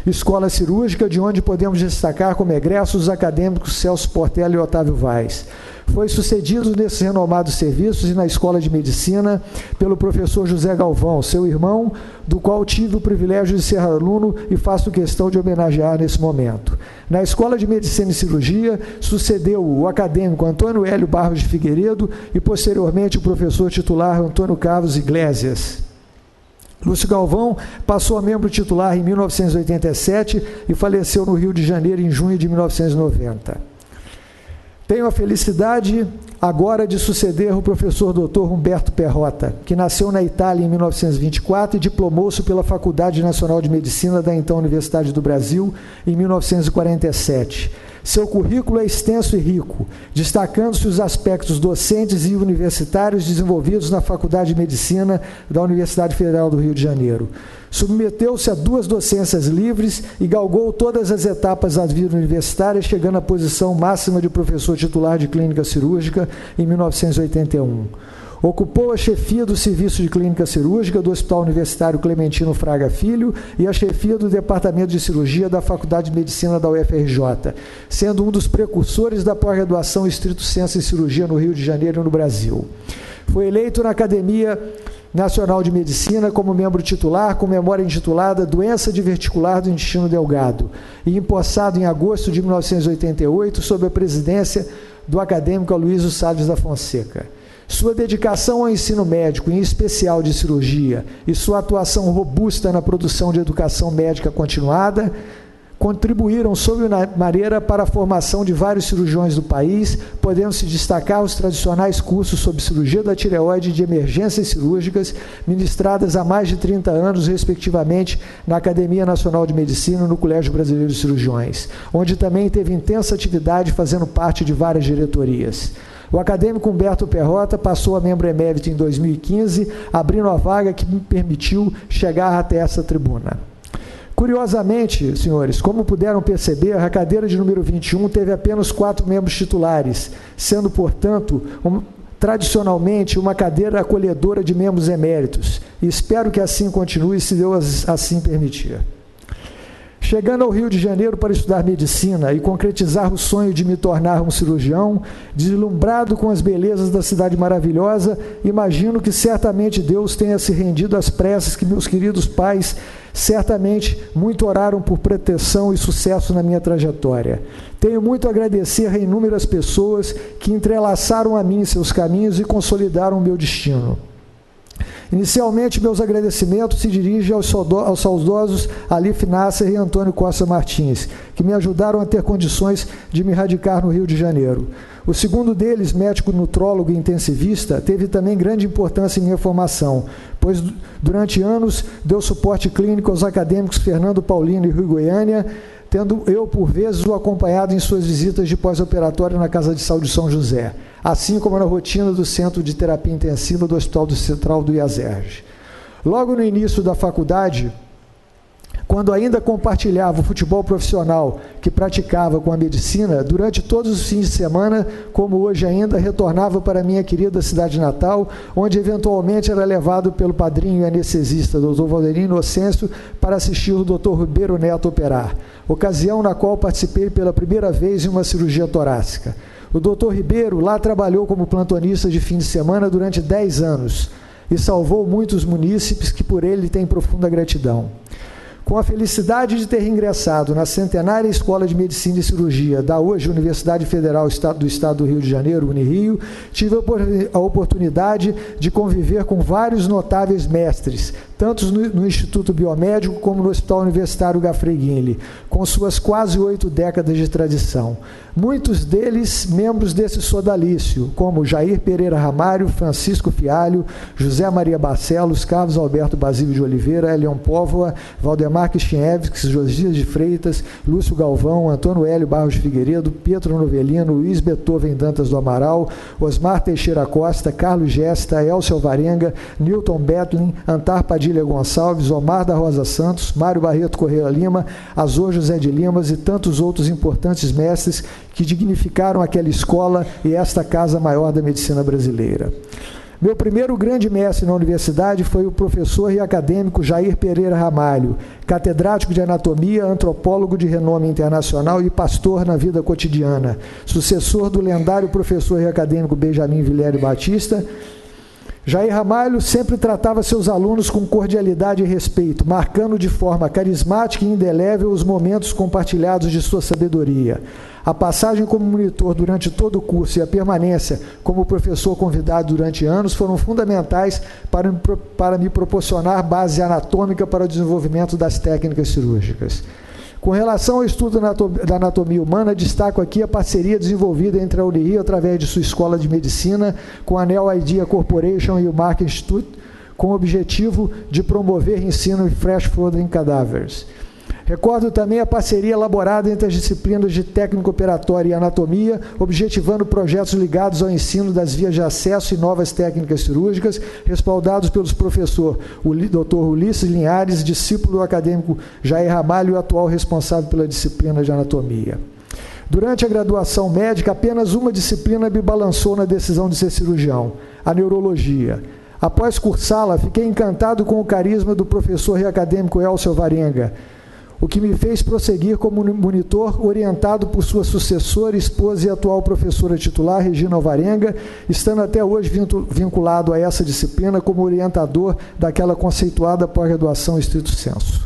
Speaker 4: escola cirúrgica, de onde podemos destacar como egressos os acadêmicos Celso Portela e Otávio Vaz. Foi sucedido nesses renomados serviços e na Escola de Medicina pelo professor José Galvão, seu irmão, do qual tive o privilégio de ser aluno e faço questão de homenagear nesse momento. Na Escola de Medicina e Cirurgia, sucedeu o acadêmico Antônio Hélio Barros de Figueiredo e, posteriormente, o professor titular Antônio Carlos Iglesias. Lúcio Galvão passou a membro titular em 1987 e faleceu no Rio de Janeiro em junho de 1990. Tenho a felicidade agora de suceder o professor Dr. Humberto Perrota, que nasceu na Itália em 1924 e diplomou-se pela Faculdade Nacional de Medicina da então Universidade do Brasil em 1947. Seu currículo é extenso e rico, destacando-se os aspectos docentes e universitários desenvolvidos na Faculdade de Medicina da Universidade Federal do Rio de Janeiro. Submeteu-se a 2 docências livres e galgou todas as etapas da vida universitária, chegando à posição máxima de professor titular de clínica cirúrgica em 1981. Ocupou a chefia do Serviço de Clínica Cirúrgica do Hospital Universitário Clementino Fraga Filho e a chefia do Departamento de Cirurgia da Faculdade de Medicina da UFRJ, sendo um dos precursores da pós-graduação estrito sensu em cirurgia no Rio de Janeiro e no Brasil. Foi eleito na Academia Nacional de Medicina como membro titular, com memória intitulada Doença Diverticular do Intestino Delgado, e empossado em agosto de 1988, sob a presidência do acadêmico Aloysio Salles da Fonseca. Sua dedicação ao ensino médico, em especial de cirurgia, e sua atuação robusta na produção de educação médica continuada, contribuíram sobremaneira para a formação de vários cirurgiões do país, podendo-se destacar os tradicionais cursos sobre cirurgia da tireoide e de emergências cirúrgicas, ministradas há mais de 30 anos, respectivamente, na Academia Nacional de Medicina e no Colégio Brasileiro de Cirurgiões, onde também teve intensa atividade fazendo parte de várias diretorias. O acadêmico Humberto Perrota passou a membro emérito em 2015, abrindo a vaga que me permitiu chegar até essa tribuna. Curiosamente, senhores, como puderam perceber, a cadeira de número 21 teve apenas 4 membros titulares, sendo, portanto, tradicionalmente uma cadeira acolhedora de membros eméritos, e espero que assim continue, se Deus assim permitir. Chegando ao Rio de Janeiro para estudar medicina e concretizar o sonho de me tornar um cirurgião, deslumbrado com as belezas da cidade maravilhosa, imagino que certamente Deus tenha se rendido às preces que meus queridos pais certamente muito oraram por proteção e sucesso na minha trajetória. Tenho muito a agradecer a inúmeras pessoas que entrelaçaram a mim seus caminhos e consolidaram o meu destino. Inicialmente, meus agradecimentos se dirigem aos saudosos Alif Nasser e Antônio Costa Martins, que me ajudaram a ter condições de me radicar no Rio de Janeiro. O segundo deles, médico nutrólogo e intensivista, teve também grande importância em minha formação, pois durante anos deu suporte clínico aos acadêmicos Fernando Paulino e Rui Goiânia, tendo eu, por vezes, o acompanhado em suas visitas de pós-operatório na Casa de Saúde de São José, assim como na rotina do Centro de Terapia Intensiva do Hospital Central do IASERJ. Logo no início da faculdade, quando ainda compartilhava o futebol profissional que praticava com a medicina, durante todos os fins de semana, como hoje ainda, retornava para minha querida cidade natal, onde eventualmente era levado pelo padrinho e anestesista, Dr. Valderino Inocêncio, para assistir o Dr. Ribeiro Neto operar, ocasião na qual participei pela primeira vez em uma cirurgia torácica. O Dr. Ribeiro lá trabalhou como plantonista de fim de semana durante 10 anos e salvou muitos munícipes que por ele têm profunda gratidão. Com a felicidade de ter ingressado na centenária Escola de Medicina e Cirurgia da hoje Universidade Federal do Estado do Rio de Janeiro, Unirio, tive a oportunidade de conviver com vários notáveis mestres, tanto no Instituto Biomédico como no Hospital Universitário Gafreguinle, com suas quase 8 décadas de tradição. Muitos deles membros desse sodalício, como Jair Pereira Ramalho, Francisco Fialho, José Maria Barcelos, Carlos Alberto Basílio de Oliveira, Elion Póvoa, Valdemar Kishinevski, Josias de Freitas, Lúcio Galvão, Antônio Hélio Barros de Figueiredo, Pietro Novelino, Luiz Beethoven Dantas do Amaral, Osmar Teixeira Costa, Carlos Gesta, Elcio Alvarenga, Newton Betlin, Antar Padilha Gonçalves, Omar da Rosa Santos, Mário Barreto Correia Lima, Azor José de Limas e tantos outros importantes mestres que dignificaram aquela escola e esta casa maior da medicina brasileira. Meu primeiro grande mestre na universidade foi o professor e acadêmico Jair Pereira Ramalho, catedrático de anatomia, antropólogo de renome internacional e pastor na vida cotidiana, sucessor do lendário professor e acadêmico Benjamin Vilério Batista. Jair Ramalho sempre tratava seus alunos com cordialidade e respeito, marcando de forma carismática e indelével os momentos compartilhados de sua sabedoria. A passagem como monitor durante todo o curso e a permanência como professor convidado durante anos foram fundamentais para me proporcionar base anatômica para o desenvolvimento das técnicas cirúrgicas. Com relação ao estudo da anatomia humana, destaco aqui a parceria desenvolvida entre a Unirio através de sua escola de medicina com a Neo Idea Corporation e o Mark Institute, com o objetivo de promover ensino em Fresh Food Cadavers. Recordo também a parceria elaborada entre as disciplinas de técnico operatória e anatomia, objetivando projetos ligados ao ensino das vias de acesso e novas técnicas cirúrgicas, respaldados pelos professores Dr. Ulisses Linhares, discípulo do acadêmico Jair Ramalho e atual responsável pela disciplina de anatomia. Durante a graduação médica, apenas uma disciplina me balançou na decisão de ser cirurgião, a neurologia. Após cursá-la, fiquei encantado com o carisma do professor e acadêmico Elcio Alvarenga, o que me fez prosseguir como monitor, orientado por sua sucessora, esposa e atual professora titular, Regina Alvarenga, estando até hoje vinculado a essa disciplina como orientador daquela conceituada pós-graduação estrito sensu.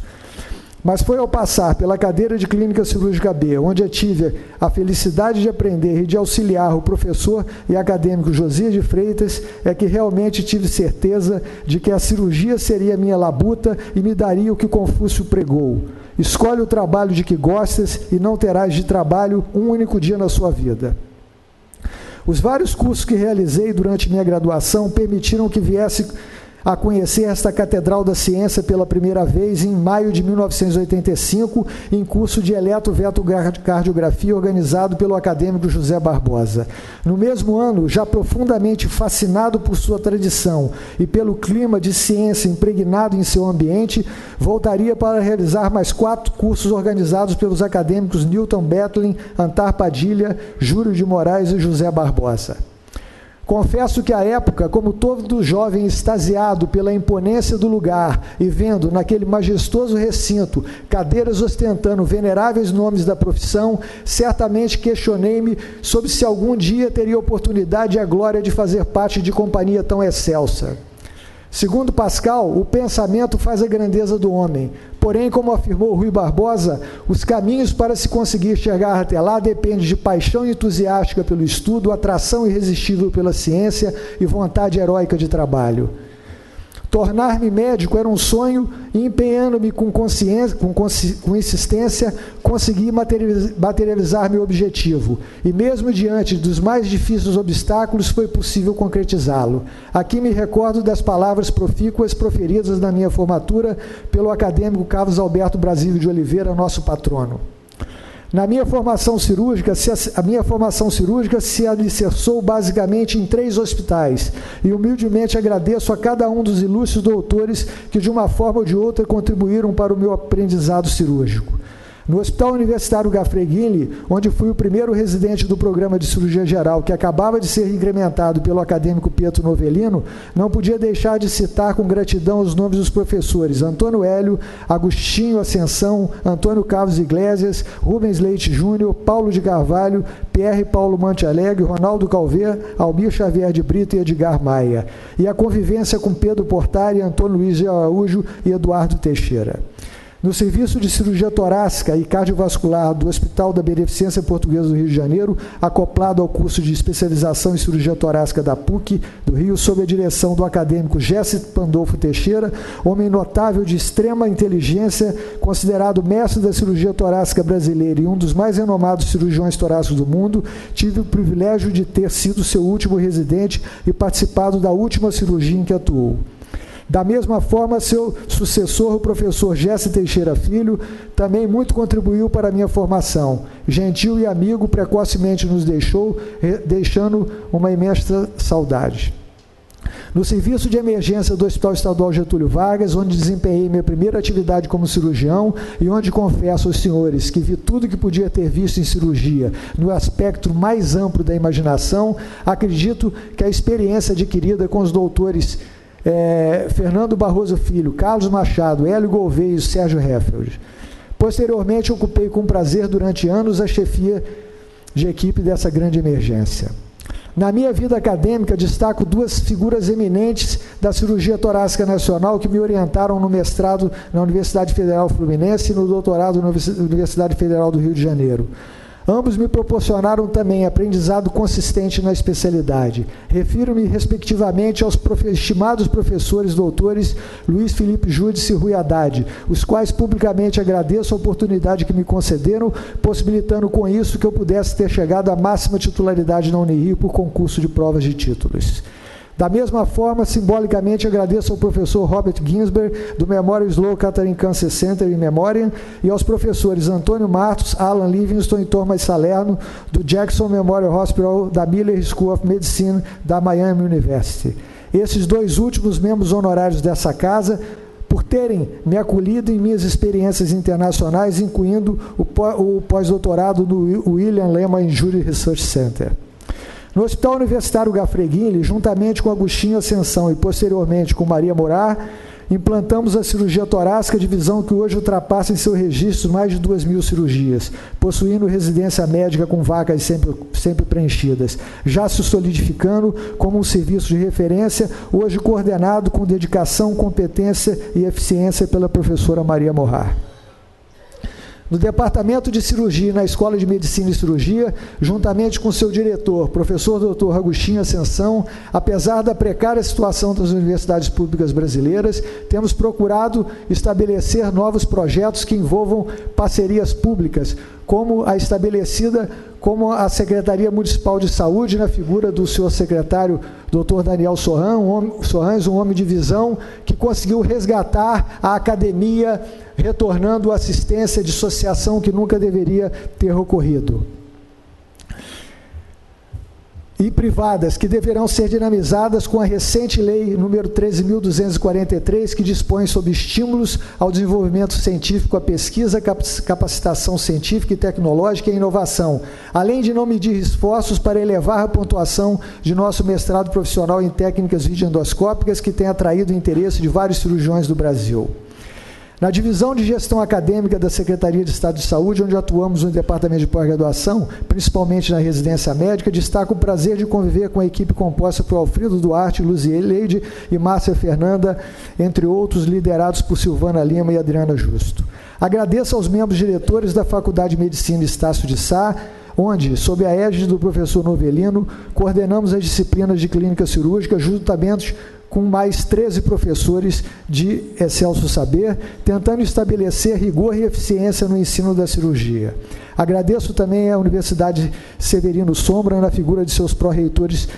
Speaker 4: Mas foi ao passar pela cadeira de Clínica Cirúrgica B, onde eu tive a felicidade de aprender e de auxiliar o professor e acadêmico Josias de Freitas, é que realmente tive certeza de que a cirurgia seria minha labuta e me daria o que Confúcio pregou. Escolhe o trabalho de que gostas e não terás de trabalho um único dia na sua vida. Os vários cursos que realizei durante minha graduação permitiram que viesse a conhecer esta Catedral da Ciência pela primeira vez em maio de 1985, em curso de eletrocardiografia organizado pelo acadêmico José Barbosa. No mesmo ano, já profundamente fascinado por sua tradição e pelo clima de ciência impregnado em seu ambiente, voltaria para realizar mais 4 cursos organizados pelos acadêmicos Newton Betlin, Antar Padilha, Júlio de Moraes e José Barbosa. Confesso que à época, como todo jovem extasiado pela imponência do lugar e vendo naquele majestoso recinto cadeiras ostentando veneráveis nomes da profissão, certamente questionei-me sobre se algum dia teria oportunidade e a glória de fazer parte de companhia tão excelsa. Segundo Pascal, o pensamento faz a grandeza do homem. Porém, como afirmou Rui Barbosa, os caminhos para se conseguir chegar até lá dependem de paixão entusiástica pelo estudo, atração irresistível pela ciência e vontade heróica de trabalho. Tornar-me médico era um sonho e, empenhando-me com insistência, consegui materializar meu objetivo. E mesmo diante dos mais difíceis obstáculos, foi possível concretizá-lo. Aqui me recordo das palavras profícuas proferidas na minha formatura pelo acadêmico Carlos Alberto Basílio de Oliveira, nosso patrono. A minha formação cirúrgica se alicerçou basicamente em 3 hospitais, e humildemente agradeço a cada um dos ilustres doutores que, de uma forma ou de outra, contribuíram para o meu aprendizado cirúrgico. No Hospital Universitário Gafreguinli, onde fui o primeiro residente do programa de cirurgia geral, que acabava de ser incrementado pelo acadêmico Pietro Novellino, não podia deixar de citar com gratidão os nomes dos professores Antônio Hélio, Agostinho Ascensão, Antônio Carlos Iglesias, Rubens Leite Júnior, Paulo de Carvalho, Pierre Paulo Montealegre, Ronaldo Calver, Almir Xavier de Brito e Edgar Maia, e a convivência com Pedro Portari, Antônio Luiz de Araújo e Eduardo Teixeira. No Serviço de Cirurgia Torácica e Cardiovascular do Hospital da Beneficência Portuguesa do Rio de Janeiro, acoplado ao curso de especialização em cirurgia torácica da PUC do Rio, sob a direção do acadêmico Jesse Pandolfo Teixeira, homem notável de extrema inteligência, considerado mestre da cirurgia torácica brasileira e um dos mais renomados cirurgiões torácicos do mundo, tive o privilégio de ter sido seu último residente e participado da última cirurgia em que atuou. Da mesma forma, seu sucessor, o professor Jesse Teixeira Filho, também muito contribuiu para a minha formação. Gentil e amigo, precocemente nos deixou, deixando uma imensa saudade. No serviço de emergência do Hospital Estadual Getúlio Vargas, onde desempenhei minha primeira atividade como cirurgião e onde confesso aos senhores que vi tudo que podia ter visto em cirurgia no aspecto mais amplo da imaginação, acredito que a experiência adquirida com os doutores Fernando Barroso Filho, Carlos Machado, Hélio Gouveia e Sérgio Heffeld. Posteriormente, ocupei com prazer durante anos a chefia de equipe dessa grande emergência. Na minha vida acadêmica, destaco 2 figuras eminentes da cirurgia torácica nacional que me orientaram no mestrado na Universidade Federal Fluminense e no doutorado na Universidade Federal do Rio de Janeiro. Ambos me proporcionaram também aprendizado consistente na especialidade. Refiro-me, respectivamente, aos estimados professores doutores Luiz Felipe Júdice e Rui Haddad, os quais publicamente agradeço a oportunidade que me concederam, possibilitando com isso que eu pudesse ter chegado à máxima titularidade na Unirio por concurso de provas de títulos. Da mesma forma, simbolicamente, agradeço ao professor Robert Ginsberg, do Memorial Sloan Kettering Cancer Center in Memoriam, e aos professores Antônio Matos, Alan Livingston e Thomas Salerno, do Jackson Memorial Hospital, da Miller School of Medicine, da Miami University. Esses 2 últimos membros honorários dessa casa, por terem me acolhido em minhas experiências internacionais, incluindo o pós-doutorado no William Lehman Injury Research Center. No Hospital Universitário Gafreguinli, juntamente com Agostinho Ascensão e posteriormente com Maria Morar, implantamos a cirurgia torácica, divisão que hoje ultrapassa em seu registro mais de 2.000 cirurgias, possuindo residência médica com vagas sempre preenchidas, já se solidificando como um serviço de referência, hoje coordenado com dedicação, competência e eficiência pela professora Maria Morar. No Departamento de Cirurgia e na Escola de Medicina e Cirurgia, juntamente com seu diretor, professor Dr. Agostinho Ascensão, apesar da precária situação das universidades públicas brasileiras, temos procurado estabelecer novos projetos que envolvam parcerias públicas, como a estabelecida como a Secretaria Municipal de Saúde, na figura do senhor secretário Dr. Daniel Sorrans, um homem de visão que conseguiu resgatar a academia, retornando a assistência de associação que nunca deveria ter ocorrido. E privadas, que deverão ser dinamizadas com a recente lei número 13.243, que dispõe sobre estímulos ao desenvolvimento científico, à pesquisa, capacitação científica e tecnológica e inovação, além de não medir esforços para elevar a pontuação de nosso mestrado profissional em técnicas videoendoscópicas, que tem atraído o interesse de vários cirurgiões do Brasil. Na divisão de gestão acadêmica da Secretaria de Estado de Saúde, onde atuamos no departamento de pós-graduação, principalmente na residência médica, destaco o prazer de conviver com a equipe composta por Alfredo Duarte, Luzileide e Márcia Fernanda, entre outros, liderados por Silvana Lima e Adriana Justo. Agradeço aos membros diretores da Faculdade de Medicina Estácio de Sá, onde, sob a égide do professor Novellino, coordenamos as disciplinas de clínica cirúrgica, juntamente com mais 13 professores de excelso saber, tentando estabelecer rigor e eficiência no ensino da cirurgia. Agradeço também à Universidade Severino Sombra, na figura de seus pró-reitores,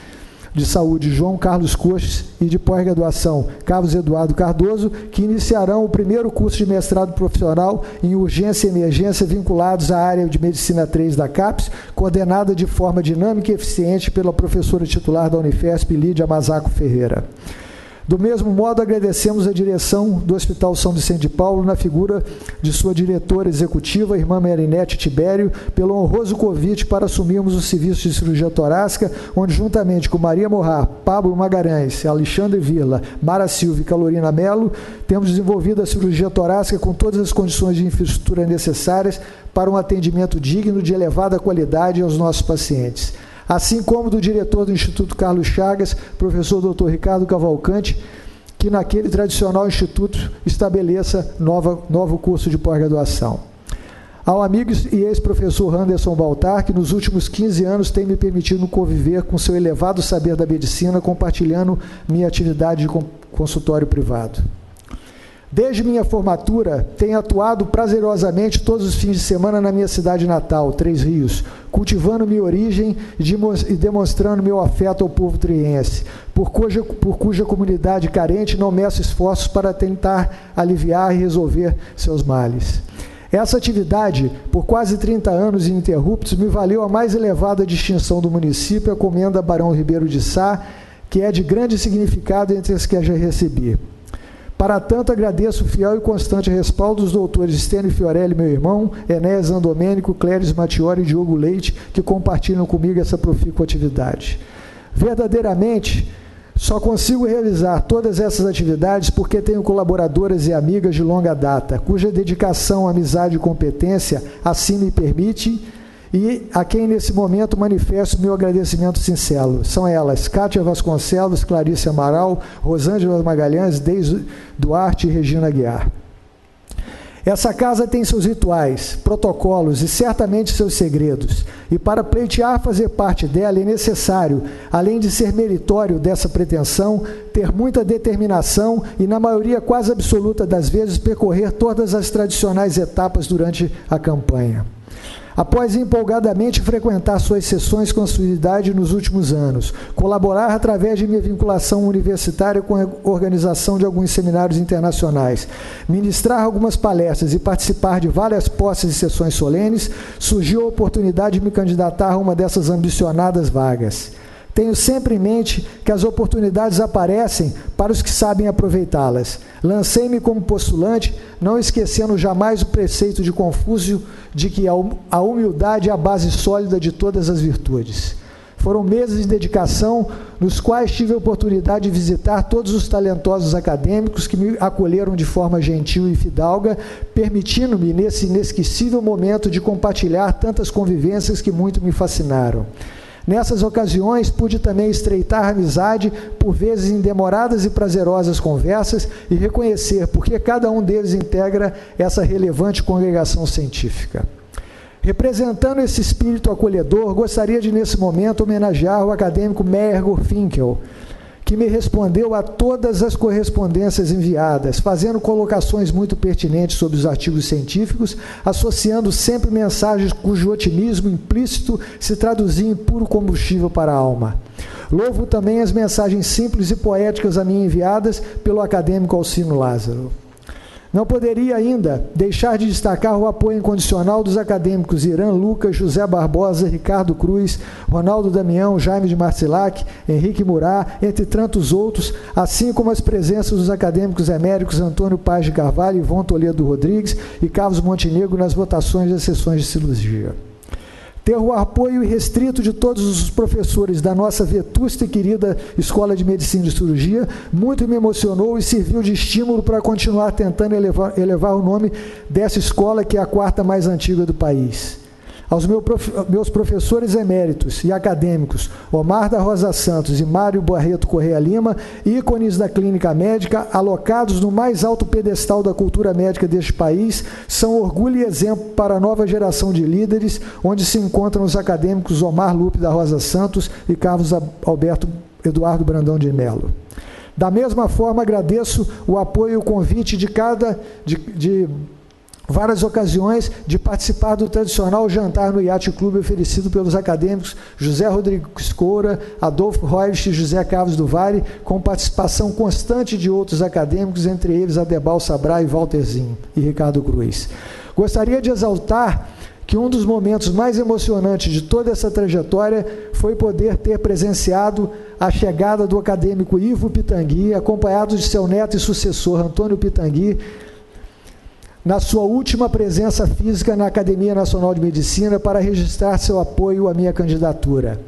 Speaker 4: de Saúde João Carlos Coches e de pós-graduação Carlos Eduardo Cardoso, que iniciarão o primeiro curso de mestrado profissional em urgência e emergência vinculados à área de Medicina 3 da CAPES, coordenada de forma dinâmica e eficiente pela professora titular da Unifesp, Lídia Mazaco Ferreira. Do mesmo modo, agradecemos a direção do Hospital São Vicente de Paulo, na figura de sua diretora executiva, a irmã Marinete Tibério, pelo honroso convite para assumirmos o serviço de cirurgia torácica, onde, juntamente com Maria Morrar, Pablo Magalhães, Alexandre Vila, Mara Silva e Carolina Melo, temos desenvolvido a cirurgia torácica com todas as condições de infraestrutura necessárias para um atendimento digno de elevada qualidade aos nossos pacientes. Assim como do diretor do Instituto Carlos Chagas, professor Dr. Ricardo Cavalcante, que naquele tradicional instituto estabeleça novo curso de pós-graduação. Ao amigo e ex-professor Anderson Baltar, que nos últimos 15 anos tem me permitido conviver com seu elevado saber da medicina, compartilhando minha atividade de consultório privado. Desde minha formatura, tenho atuado prazerosamente todos os fins de semana na minha cidade natal, Três Rios, cultivando minha origem e demonstrando meu afeto ao povo triense, por cuja comunidade carente não meço esforços para tentar aliviar e resolver seus males. Essa atividade, por quase 30 anos ininterruptos, me valeu a mais elevada distinção do município, a Comenda Barão Ribeiro de Sá, que é de grande significado entre as que já recebi. Para tanto, agradeço o fiel e constante respaldo dos doutores Stênio Fiorelli, meu irmão, Enéas Andomênico, Cléris Matiori e Diogo Leite, que compartilham comigo essa profícua atividade. Verdadeiramente, só consigo realizar todas essas atividades porque tenho colaboradoras e amigas de longa data, cuja dedicação, amizade e competência assim me permite e a quem nesse momento manifesto meu agradecimento sincero. São elas Kátia Vasconcelos, Clarice Amaral, Rosângela Magalhães, Deise Duarte e Regina Guiar. Essa casa tem seus rituais, protocolos e certamente seus segredos, e para pleitear fazer parte dela é necessário, além de ser meritório dessa pretensão, ter muita determinação e, na maioria quase absoluta das vezes, percorrer todas as tradicionais etapas durante a campanha. Após empolgadamente frequentar suas sessões com assiduidade nos últimos anos, colaborar através de minha vinculação universitária com a organização de alguns seminários internacionais, ministrar algumas palestras e participar de várias posses e sessões solenes, surgiu a oportunidade de me candidatar a uma dessas ambicionadas vagas. Tenho sempre em mente que as oportunidades aparecem para os que sabem aproveitá-las. Lancei-me como postulante, não esquecendo jamais o preceito de Confúcio de que a humildade é a base sólida de todas as virtudes. Foram meses de dedicação, nos quais tive a oportunidade de visitar todos os talentosos acadêmicos que me acolheram de forma gentil e fidalga, permitindo-me, nesse inesquecível momento, de compartilhar tantas convivências que muito me fascinaram. Nessas ocasiões, pude também estreitar a amizade, por vezes em demoradas e prazerosas conversas, e reconhecer porque cada um deles integra essa relevante congregação científica. Representando esse espírito acolhedor, gostaria de, nesse momento, homenagear o acadêmico Meyer Gorfinkel, que me respondeu a todas as correspondências enviadas, fazendo colocações muito pertinentes sobre os artigos científicos, associando sempre mensagens cujo otimismo implícito se traduzia em puro combustível para a alma. Louvo também as mensagens simples e poéticas a mim enviadas pelo acadêmico Alcino Lázaro. Não poderia ainda deixar de destacar o apoio incondicional dos acadêmicos Irã Lucas, José Barbosa, Ricardo Cruz, Ronaldo Damião, Jaime de Marcilac, Henrique Murá, entre tantos outros, assim como as presenças dos acadêmicos eméritos Antônio Paz de Carvalho, Ivon Toledo Rodrigues e Carlos Montenegro nas votações das sessões de cirurgia. Ter o apoio irrestrito de todos os professores da nossa vetusta e querida Escola de Medicina e Cirurgia muito me emocionou e serviu de estímulo para continuar tentando elevar o nome dessa escola, que é a quarta mais antiga do país. Aos meus professores eméritos e acadêmicos, Omar da Rosa Santos e Mário Barreto Correia Lima, ícones da clínica médica, alocados no mais alto pedestal da cultura médica deste país, são orgulho e exemplo para a nova geração de líderes, onde se encontram os acadêmicos Omar Lupe da Rosa Santos e Carlos Alberto Eduardo Brandão de Melo. Da mesma forma, agradeço o apoio e o convite de várias ocasiões de participar do tradicional jantar no Yacht Clube oferecido pelos acadêmicos José Rodrigues Coura, Adolfo Reusch e José Carlos do Vale, com participação constante de outros acadêmicos, entre eles Adebal Sabra e Walterzinho e Ricardo Cruz. Gostaria de exaltar que um dos momentos mais emocionantes de toda essa trajetória foi poder ter presenciado a chegada do acadêmico Ivo Pitangui, acompanhado de seu neto e sucessor Antônio Pitangui, na sua última presença física na Academia Nacional de Medicina para registrar seu apoio à minha candidatura.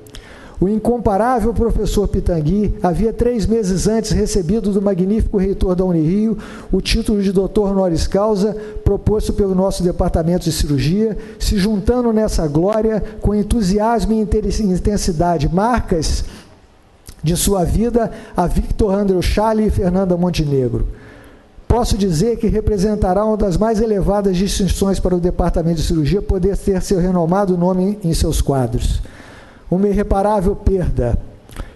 Speaker 4: O incomparável professor Pitangui havia 3 meses antes recebido do magnífico reitor da Unirio o título de doutor honoris causa proposto pelo nosso departamento de cirurgia, se juntando nessa glória com entusiasmo e intensidade, marcas de sua vida, a Victor Andreuchali e Fernanda Montenegro. Posso dizer que representará uma das mais elevadas distinções para o departamento de cirurgia poder ter seu renomado nome em seus quadros. Uma irreparável perda,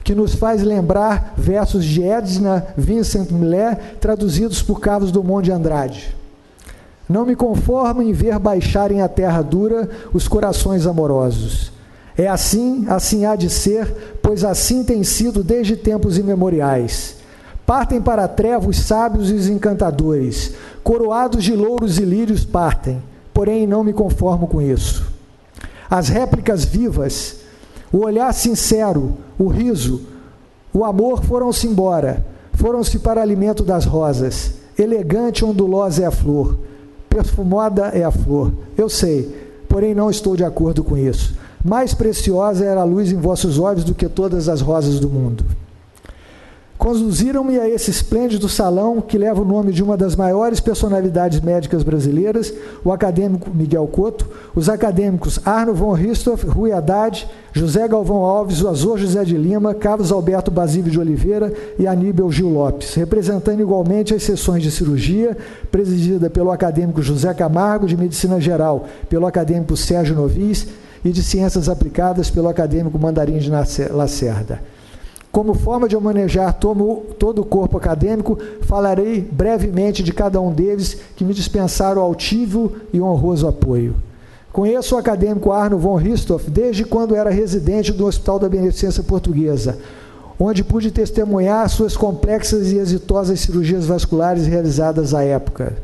Speaker 4: que nos faz lembrar versos de Edna Vincent Millay, traduzidos por Carlos Drummond de Andrade. Não me conformo em ver baixarem a terra dura os corações amorosos. É assim, assim há de ser, pois assim tem sido desde tempos imemoriais. Partem para a treva os sábios e os encantadores, coroados de louros e lírios partem, porém não me conformo com isso. As réplicas vivas, o olhar sincero, o riso, o amor foram-se embora, foram-se para alimento das rosas. Elegante e ondulosa é a flor, perfumada é a flor. Eu sei, porém não estou de acordo com isso. Mais preciosa era a luz em vossos olhos do que todas as rosas do mundo. Conduziram-me a esse esplêndido salão que leva o nome de uma das maiores personalidades médicas brasileiras, o acadêmico Miguel Couto, os acadêmicos Arno von Richthofen, Rui Haddad, José Galvão Alves, o Azor José de Lima, Carlos Alberto Basílio de Oliveira e Aníbal Gil Lopes, representando igualmente as sessões de cirurgia, presidida pelo acadêmico José Camargo, de Medicina Geral, pelo acadêmico Sérgio Novis, e de Ciências Aplicadas, pelo acadêmico Mandarim de Lacerda. Como forma de homenagear todo o corpo acadêmico, falarei brevemente de cada um deles que me dispensaram altivo e honroso apoio. Conheço o acadêmico Arno von Richthofen desde quando era residente do Hospital da Beneficência Portuguesa, onde pude testemunhar suas complexas e exitosas cirurgias vasculares realizadas à época.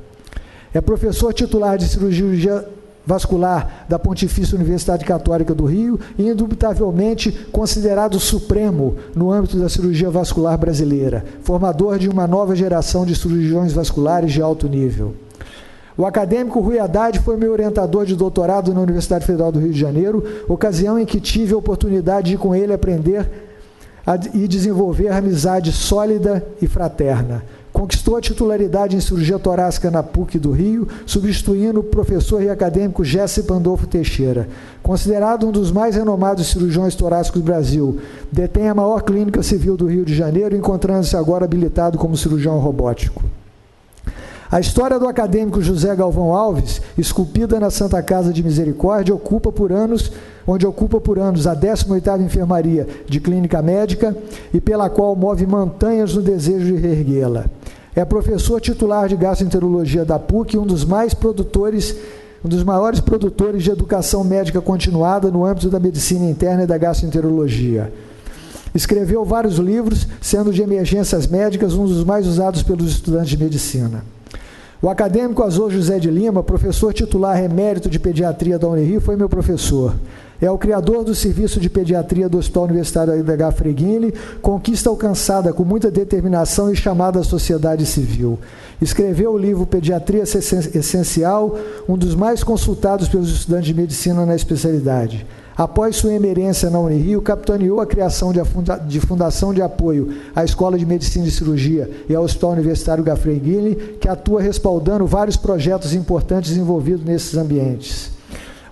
Speaker 4: É professor titular de cirurgia vascular da Pontifícia Universidade Católica do Rio e, indubitavelmente, considerado supremo no âmbito da cirurgia vascular brasileira, formador de uma nova geração de cirurgiões vasculares de alto nível. O acadêmico Rui Haddad foi meu orientador de doutorado na Universidade Federal do Rio de Janeiro, ocasião em que tive a oportunidade de com ele aprender e desenvolver amizade sólida e fraterna. Conquistou a titularidade em cirurgia torácica na PUC do Rio, substituindo o professor e acadêmico Jesse Pandolfo Teixeira. Considerado um dos mais renomados cirurgiões torácicos do Brasil, detém a maior clínica civil do Rio de Janeiro, encontrando-se agora habilitado como cirurgião robótico. A história do acadêmico José Galvão Alves, esculpida na Santa Casa de Misericórdia, ocupa por anos a 18ª Enfermaria de Clínica Médica e pela qual move montanhas no desejo de reerguê-la. É professor titular de gastroenterologia da PUC e um dos maiores produtores de educação médica continuada no âmbito da medicina interna e da gastroenterologia. Escreveu vários livros, sendo de emergências médicas um dos mais usados pelos estudantes de medicina. O acadêmico Azor José de Lima, professor titular emérito de pediatria da Unirio, foi meu professor. É o criador do serviço de pediatria do Hospital Universitário H. Freguinli, conquista alcançada com muita determinação e chamada à sociedade civil. Escreveu o livro Pediatria Essencial, um dos mais consultados pelos estudantes de medicina na especialidade. Após sua emerência na Unirio, capitaneou a criação de fundação de apoio à Escola de Medicina e Cirurgia e ao Hospital Universitário H. Freguinli, que atua respaldando vários projetos importantes envolvidos nesses ambientes.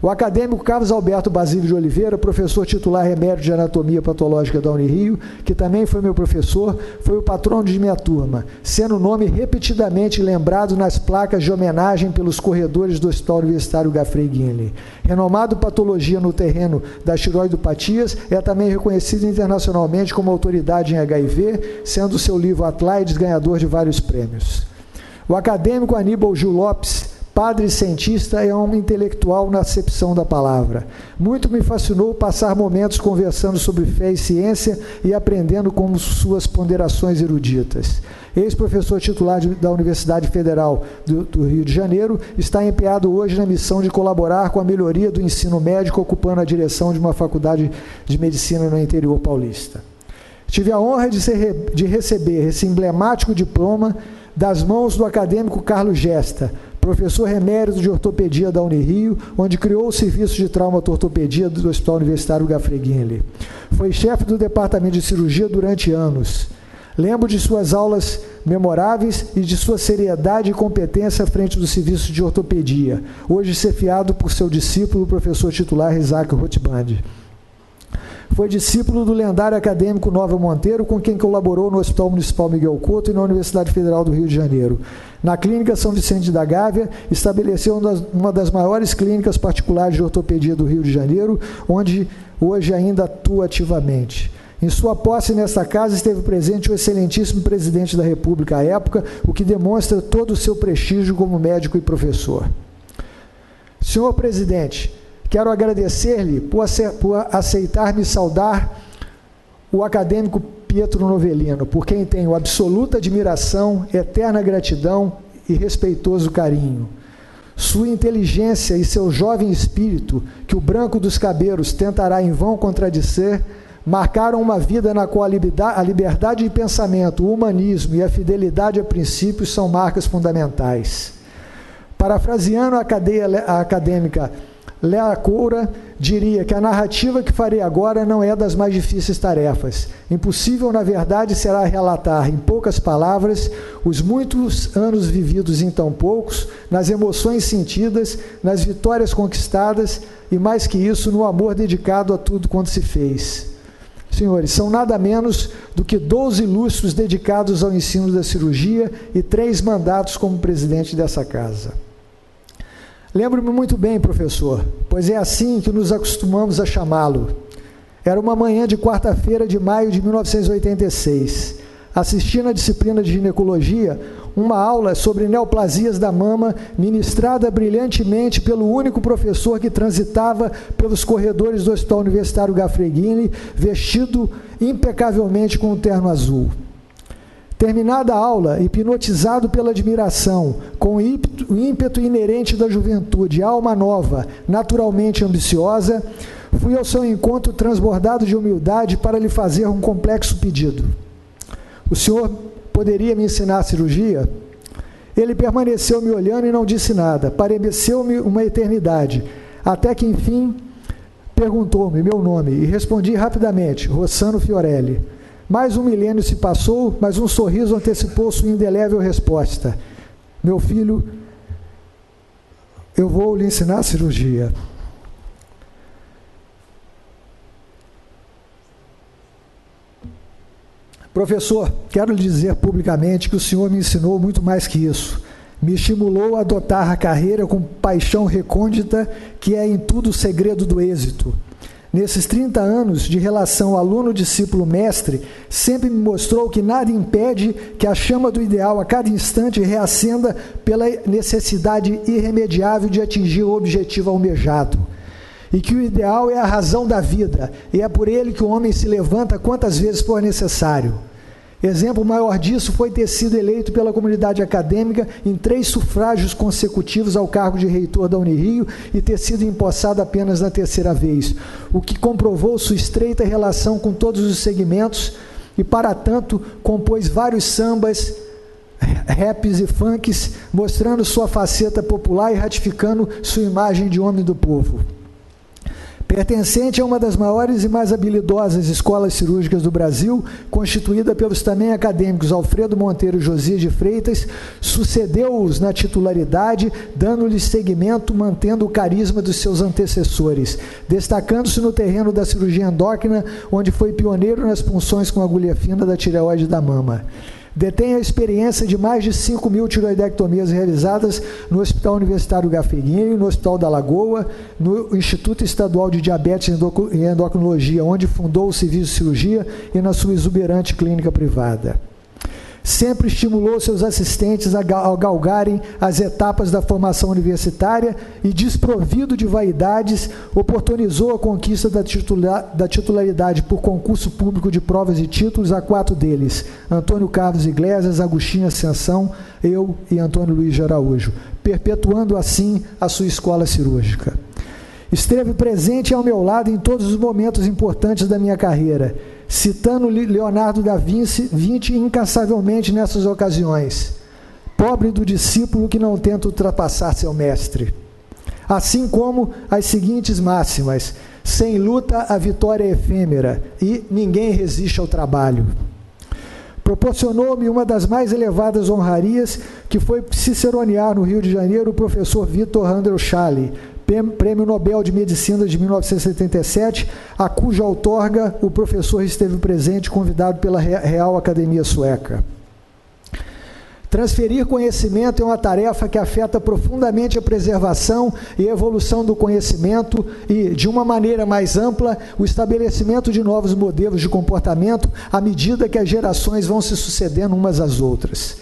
Speaker 4: O acadêmico Carlos Alberto Basílio de Oliveira, professor titular emérito de Anatomia Patológica da Unirio, que também foi meu professor, foi o patrono de minha turma, sendo o nome repetidamente lembrado nas placas de homenagem pelos corredores do Hospital Universitário H. Freguinli. Renomado patologia no terreno das tiroidopatias, é também reconhecido internacionalmente como autoridade em HIV, sendo seu livro Atleides ganhador de vários prêmios. O acadêmico Aníbal Gil Lopes, padre cientista é um intelectual na acepção da palavra. Muito me fascinou passar momentos conversando sobre fé e ciência e aprendendo com suas ponderações eruditas. Ex-professor titular da Universidade Federal do Rio de Janeiro, está empenhado hoje na missão de colaborar com a melhoria do ensino médico, ocupando a direção de uma faculdade de medicina no interior paulista. Tive a honra de receber esse emblemático diploma das mãos do acadêmico Carlos Gesta, professor emérito de ortopedia da Unirio, onde criou o serviço de traumatortopedia do Hospital Universitário Gafreguinle. Foi chefe do departamento de cirurgia durante anos. Lembro de suas aulas memoráveis e de sua seriedade e competência à frente do serviço de ortopedia, hoje chefiado por seu discípulo, o professor titular Isaac Rothband. Foi discípulo do lendário acadêmico Nova Monteiro, com quem colaborou no Hospital Municipal Miguel Couto e na Universidade Federal do Rio de Janeiro. Na Clínica São Vicente da Gávea, estabeleceu uma das maiores clínicas particulares de ortopedia do Rio de Janeiro, onde hoje ainda atua ativamente. Em sua posse nesta casa esteve presente o excelentíssimo presidente da República à época, o que demonstra todo o seu prestígio como médico e professor. Senhor presidente, quero agradecer-lhe por aceitar me saudar o acadêmico Pietro Novellino, por quem tenho absoluta admiração, eterna gratidão e respeitoso carinho. Sua inteligência e seu jovem espírito, que o branco dos cabelos tentará em vão contradizer, marcaram uma vida na qual a liberdade de pensamento, o humanismo e a fidelidade a princípios são marcas fundamentais. Parafraseando a acadêmica Léa Coura, diria que a narrativa que farei agora não é das mais difíceis tarefas. Impossível, na verdade, será relatar, em poucas palavras, os muitos anos vividos em tão poucos, nas emoções sentidas, nas vitórias conquistadas e, mais que isso, no amor dedicado a tudo quanto se fez. Senhores, são nada menos do que 12 lustros dedicados ao ensino da cirurgia e 3 mandatos como presidente dessa casa. Lembro-me muito bem, professor, pois é assim que nos acostumamos a chamá-lo. Era uma manhã de quarta-feira de maio de 1986. Assisti na disciplina de ginecologia uma aula sobre neoplasias da mama, ministrada brilhantemente pelo único professor que transitava pelos corredores do Hospital Universitário Gafreguinle, vestido impecavelmente com um terno azul. Terminada a aula, hipnotizado pela admiração, com o ímpeto inerente da juventude, alma nova, naturalmente ambiciosa, fui ao seu encontro transbordado de humildade para lhe fazer um complexo pedido. O senhor poderia me ensinar a cirurgia? Ele permaneceu me olhando e não disse nada. Pareceu-me uma eternidade, até que, enfim, perguntou-me meu nome e respondi rapidamente, Rossano Fiorelli. Mais um milênio se passou, mas um sorriso antecipou sua indelével resposta. Meu filho, eu vou lhe ensinar a cirurgia. Professor, quero lhe dizer publicamente que o senhor me ensinou muito mais que isso. Me estimulou a adotar a carreira com paixão recôndita, que é em tudo o segredo do êxito. Nesses 30 anos de relação aluno-discípulo-mestre, sempre me mostrou que nada impede que a chama do ideal a cada instante reacenda pela necessidade irremediável de atingir o objetivo almejado. E que o ideal é a razão da vida, e é por ele que o homem se levanta quantas vezes for necessário. Exemplo maior disso foi ter sido eleito pela comunidade acadêmica em 3 sufrágios consecutivos ao cargo de reitor da Unirio e ter sido empossado apenas na 3ª vez, o que comprovou sua estreita relação com todos os segmentos e, para tanto, compôs vários sambas, raps e funks, mostrando sua faceta popular e ratificando sua imagem de homem do povo. Pertencente a uma das maiores e mais habilidosas escolas cirúrgicas do Brasil, constituída pelos também acadêmicos Alfredo Monteiro e Josias de Freitas, sucedeu-os na titularidade, dando-lhes seguimento, mantendo o carisma dos seus antecessores, destacando-se no terreno da cirurgia endócrina, onde foi pioneiro nas punções com agulha fina da tireoide da mama. Detém a experiência de mais de 5.000 tiroidectomias realizadas no Hospital Universitário Gafreguinle, no Hospital da Lagoa, no Instituto Estadual de Diabetes e Endocrinologia, onde fundou o serviço de cirurgia, e na sua exuberante clínica privada. Sempre estimulou seus assistentes a galgarem as etapas da formação universitária e, desprovido de vaidades, oportunizou a conquista da titularidade por concurso público de provas e títulos a 4 deles: Antônio Carlos Iglesias, Agostinho Ascensão, eu e Antônio Luiz de Araújo, perpetuando assim a sua escola cirúrgica. Esteve presente ao meu lado em todos os momentos importantes da minha carreira, citando Leonardo da Vinci incansavelmente nessas ocasiões: pobre do discípulo que não tenta ultrapassar seu mestre. Assim como as seguintes máximas: sem luta a vitória é efêmera e ninguém resiste ao trabalho. Proporcionou-me uma das mais elevadas honrarias, que foi ciceronear no Rio de Janeiro o professor Victor Handel-Schally, Prêmio Nobel de Medicina de 1977, a cuja outorga o professor esteve presente, convidado pela Real Academia Sueca. Transferir conhecimento é uma tarefa que afeta profundamente a preservação e evolução do conhecimento e, de uma maneira mais ampla, o estabelecimento de novos modelos de comportamento à medida que as gerações vão se sucedendo umas às outras.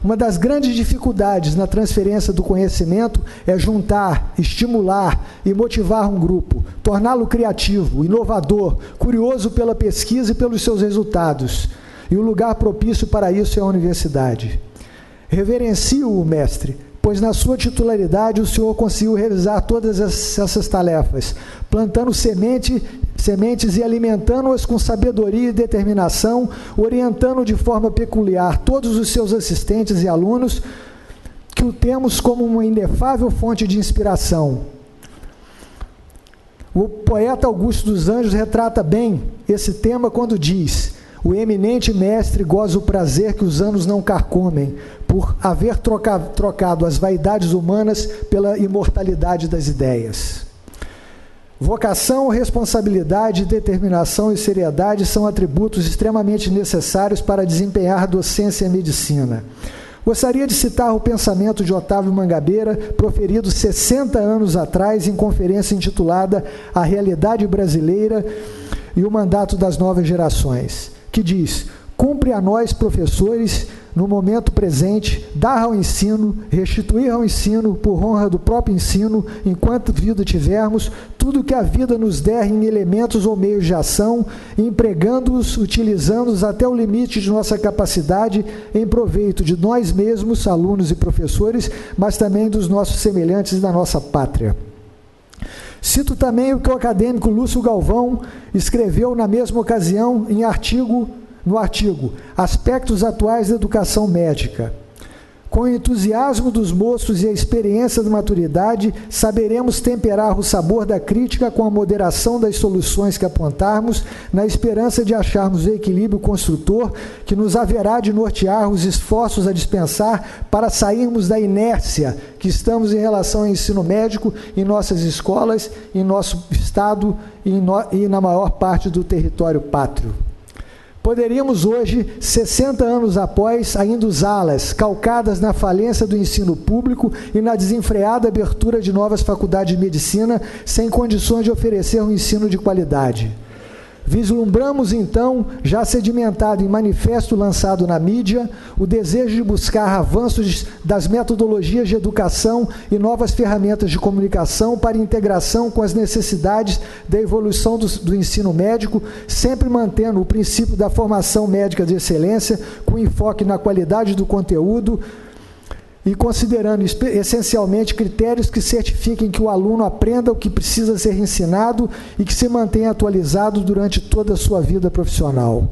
Speaker 4: Uma das grandes dificuldades na transferência do conhecimento é juntar, estimular e motivar um grupo, torná-lo criativo, inovador, curioso pela pesquisa e pelos seus resultados. E o lugar propício para isso é a universidade. Reverencio-o, mestre, pois na sua titularidade o senhor conseguiu realizar todas essas tarefas, plantando sementes e alimentando-as com sabedoria e determinação, orientando de forma peculiar todos os seus assistentes e alunos, que o temos como uma inefável fonte de inspiração. O poeta Augusto dos Anjos retrata bem esse tema quando diz: o eminente mestre goza o prazer que os anos não carcomem, por haver trocado as vaidades humanas pela imortalidade das ideias. Vocação, responsabilidade, determinação e seriedade são atributos extremamente necessários para desempenhar docência em medicina. Gostaria de citar o pensamento de Otávio Mangabeira, proferido 60 anos atrás em conferência intitulada A Realidade Brasileira e o Mandato das Novas Gerações, que diz: cumpre a nós, professores, no momento presente, dar ao ensino, restituir ao ensino, por honra do próprio ensino, enquanto vida tivermos, tudo que a vida nos der em elementos ou meios de ação, empregando-os, utilizando-os até o limite de nossa capacidade, em proveito de nós mesmos, alunos e professores, mas também dos nossos semelhantes e da nossa pátria. Cito também o que o acadêmico Lúcio Galvão escreveu na mesma ocasião no artigo Aspectos Atuais da Educação Médica. Com o entusiasmo dos moços e a experiência da maturidade, saberemos temperar o sabor da crítica com a moderação das soluções que apontarmos, na esperança de acharmos o equilíbrio construtor que nos haverá de nortear os esforços a dispensar para sairmos da inércia que estamos em relação ao ensino médico em nossas escolas, em nosso estado e na maior parte do território pátrio. Poderíamos hoje, 60 anos após, ainda usá-las, calcadas na falência do ensino público e na desenfreada abertura de novas faculdades de medicina, sem condições de oferecer um ensino de qualidade. Vislumbramos, então, já sedimentado em manifesto lançado na mídia, o desejo de buscar avanços das metodologias de educação e novas ferramentas de comunicação para integração com as necessidades da evolução do ensino médico, sempre mantendo o princípio da formação médica de excelência, com enfoque na qualidade do conteúdo, e considerando essencialmente critérios que certifiquem que o aluno aprenda o que precisa ser ensinado e que se mantenha atualizado durante toda a sua vida profissional.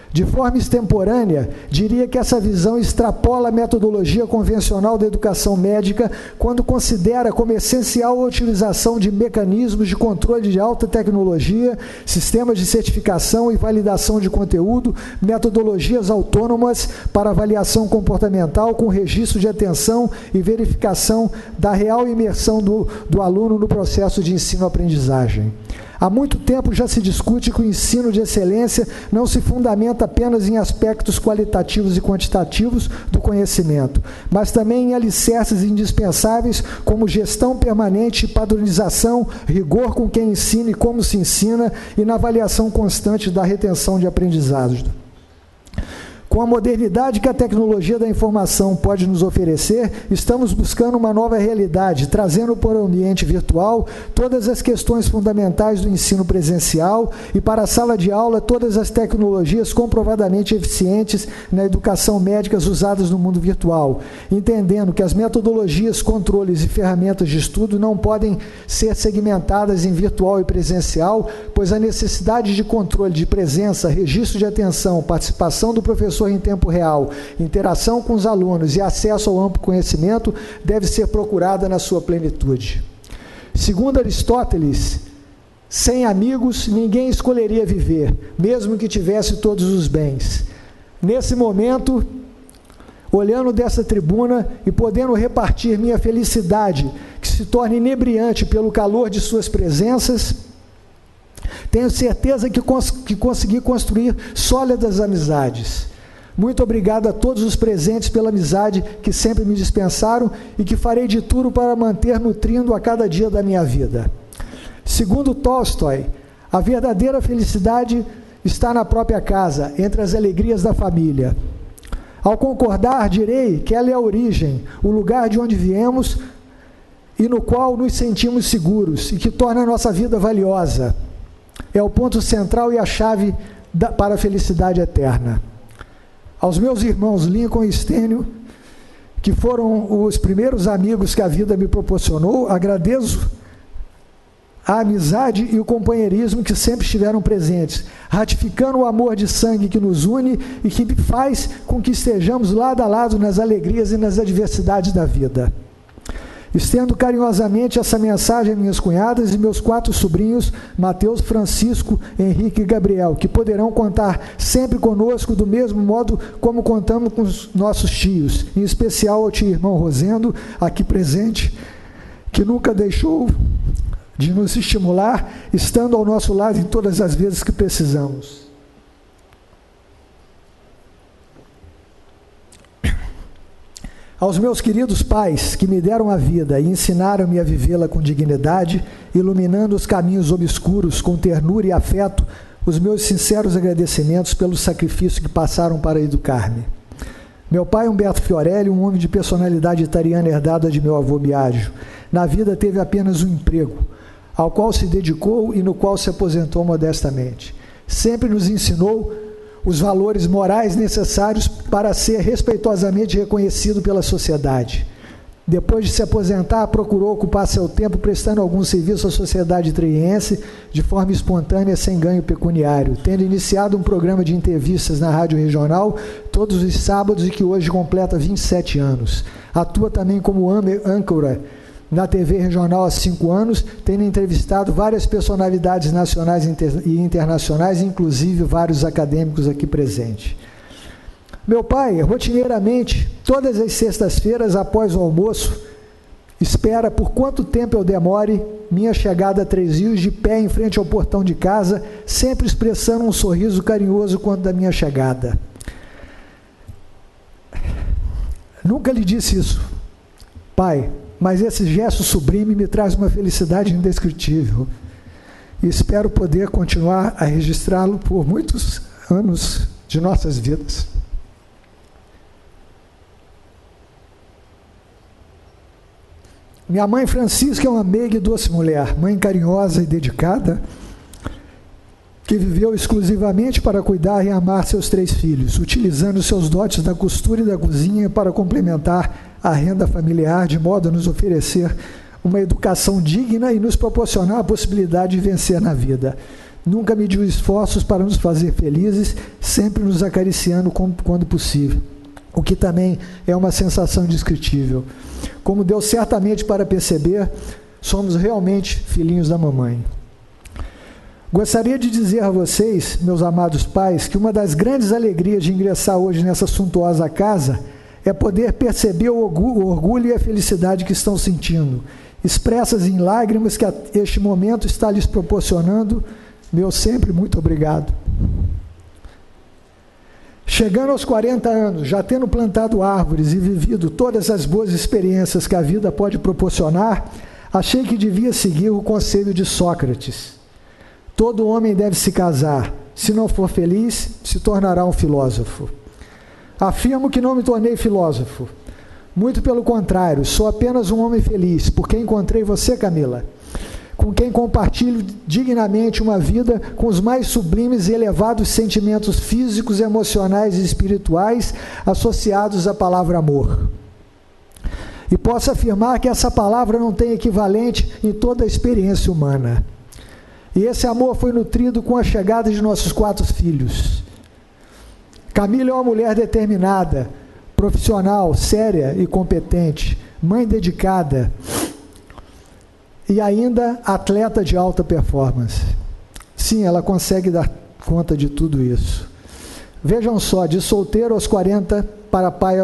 Speaker 4: De forma extemporânea, diria que essa visão extrapola a metodologia convencional da educação médica quando considera como essencial a utilização de mecanismos de controle de alta tecnologia, sistemas de certificação e validação de conteúdo, metodologias autônomas para avaliação comportamental com registro de atenção e verificação da real imersão do aluno no processo de ensino-aprendizagem. Há muito tempo já se discute que o ensino de excelência não se fundamenta apenas em aspectos qualitativos e quantitativos do conhecimento, mas também em alicerces indispensáveis como gestão permanente e padronização, rigor com quem ensina e como se ensina, e na avaliação constante da retenção de aprendizado. Com a modernidade que a tecnologia da informação pode nos oferecer, estamos buscando uma nova realidade, trazendo para o ambiente virtual todas as questões fundamentais do ensino presencial e para a sala de aula todas as tecnologias comprovadamente eficientes na educação médica usadas no mundo virtual, entendendo que as metodologias, controles e ferramentas de estudo não podem ser segmentadas em virtual e presencial, pois a necessidade de controle de presença, registro de atenção, participação do professor em tempo real, interação com os alunos e acesso ao amplo conhecimento deve ser procurada na sua plenitude. Segundo Aristóteles, sem amigos ninguém escolheria viver, mesmo que tivesse todos os bens. Nesse momento, olhando dessa tribuna e podendo repartir minha felicidade, que se torna inebriante pelo calor de suas presenças, tenho certeza que consegui construir sólidas amizades. Muito obrigado a todos os presentes pela amizade que sempre me dispensaram e que farei de tudo para manter nutrindo a cada dia da minha vida. Segundo Tolstói, a verdadeira felicidade está na própria casa, entre as alegrias da família. Ao concordar, direi que ela é a origem, o lugar de onde viemos e no qual nos sentimos seguros e que torna a nossa vida valiosa. É o ponto central e a chave para a felicidade eterna. Aos meus irmãos Lincoln e Stênio, que foram os primeiros amigos que a vida me proporcionou, agradeço a amizade e o companheirismo que sempre estiveram presentes, ratificando o amor de sangue que nos une e que faz com que estejamos lado a lado nas alegrias e nas adversidades da vida. Estendo carinhosamente essa mensagem a minhas cunhadas e meus 4 sobrinhos, Mateus, Francisco, Henrique e Gabriel, que poderão contar sempre conosco do mesmo modo como contamos com os nossos tios, em especial ao tio irmão Rosendo, aqui presente, que nunca deixou de nos estimular, estando ao nosso lado em todas as vezes que precisamos. Aos meus queridos pais, que me deram a vida e ensinaram-me a vivê-la com dignidade, iluminando os caminhos obscuros com ternura e afeto, os meus sinceros agradecimentos pelo sacrifício que passaram para educar-me. Meu pai, Humberto Fiorelli, um homem de personalidade italiana herdada de meu avô Biagio, na vida teve apenas um emprego, ao qual se dedicou e no qual se aposentou modestamente. Sempre nos ensinou os valores morais necessários para ser respeitosamente reconhecido pela sociedade. Depois de se aposentar, procurou ocupar seu tempo prestando algum serviço à sociedade triense de forma espontânea, sem ganho pecuniário, tendo iniciado um programa de entrevistas na Rádio Regional todos os sábados e que hoje completa 27 anos. Atua também como âncora na TV Regional há 5 anos, tendo entrevistado várias personalidades nacionais e internacionais, inclusive vários acadêmicos aqui presentes. Meu pai, rotineiramente, todas as sextas-feiras, após o almoço, espera por quanto tempo eu demore minha chegada a Três Rios, de pé em frente ao portão de casa, sempre expressando um sorriso carinhoso quanto da minha chegada. Nunca lhe disse isso, pai, mas esse gesto sublime me traz uma felicidade indescritível e espero poder continuar a registrá-lo por muitos anos de nossas vidas. Minha mãe Francisca é uma meiga e doce mulher, mãe carinhosa e dedicada, que viveu exclusivamente para cuidar e amar seus 3 filhos, utilizando seus dotes da costura e da cozinha para complementar a renda familiar, de modo a nos oferecer uma educação digna e nos proporcionar a possibilidade de vencer na vida. Nunca mediu esforços para nos fazer felizes, sempre nos acariciando quando possível, o que também é uma sensação indescritível. Como deu certamente para perceber, somos realmente filhinhos da mamãe. Gostaria de dizer a vocês, meus amados pais, que uma das grandes alegrias de ingressar hoje nessa suntuosa casa é poder perceber o orgulho e a felicidade que estão sentindo, expressas em lágrimas que este momento está lhes proporcionando. Meu sempre muito obrigado. Chegando aos 40 anos, já tendo plantado árvores e vivido todas as boas experiências que a vida pode proporcionar, achei que devia seguir o conselho de Sócrates. Todo homem deve se casar. Se não for feliz, se tornará um filósofo. Afirmo que não me tornei filósofo. Muito pelo contrário, sou apenas um homem feliz, porque encontrei você, Camila, com quem compartilho dignamente uma vida com os mais sublimes e elevados sentimentos físicos, emocionais e espirituais associados à palavra amor. E posso afirmar que essa palavra não tem equivalente em toda a experiência humana. E esse amor foi nutrido com a chegada de nossos 4 filhos. Camila é uma mulher determinada, profissional, séria e competente, mãe dedicada e ainda atleta de alta performance. Sim, ela consegue dar conta de tudo isso. Vejam só, de solteiro aos 40 para pai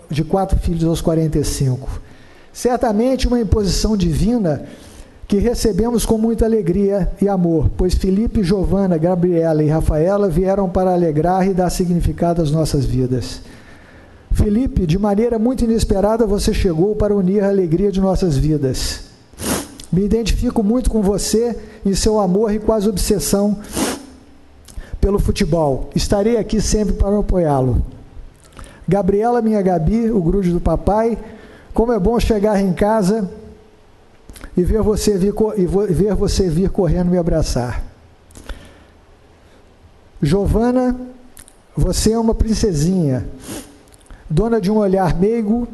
Speaker 4: de 4 filhos aos 45. Certamente uma imposição divina que recebemos com muita alegria e amor, pois Felipe, Giovana, Gabriela e Rafaela vieram para alegrar e dar significado às nossas vidas. Felipe, de maneira muito inesperada, você chegou para unir a alegria de nossas vidas. Me identifico muito com você em seu amor e quase obsessão pelo futebol. Estarei aqui sempre para apoiá-lo. Gabriela, minha Gabi, o grude do papai, como é bom chegar em casa e ver você vir correndo me abraçar. Giovana, você é uma princesinha, dona de um olhar meigo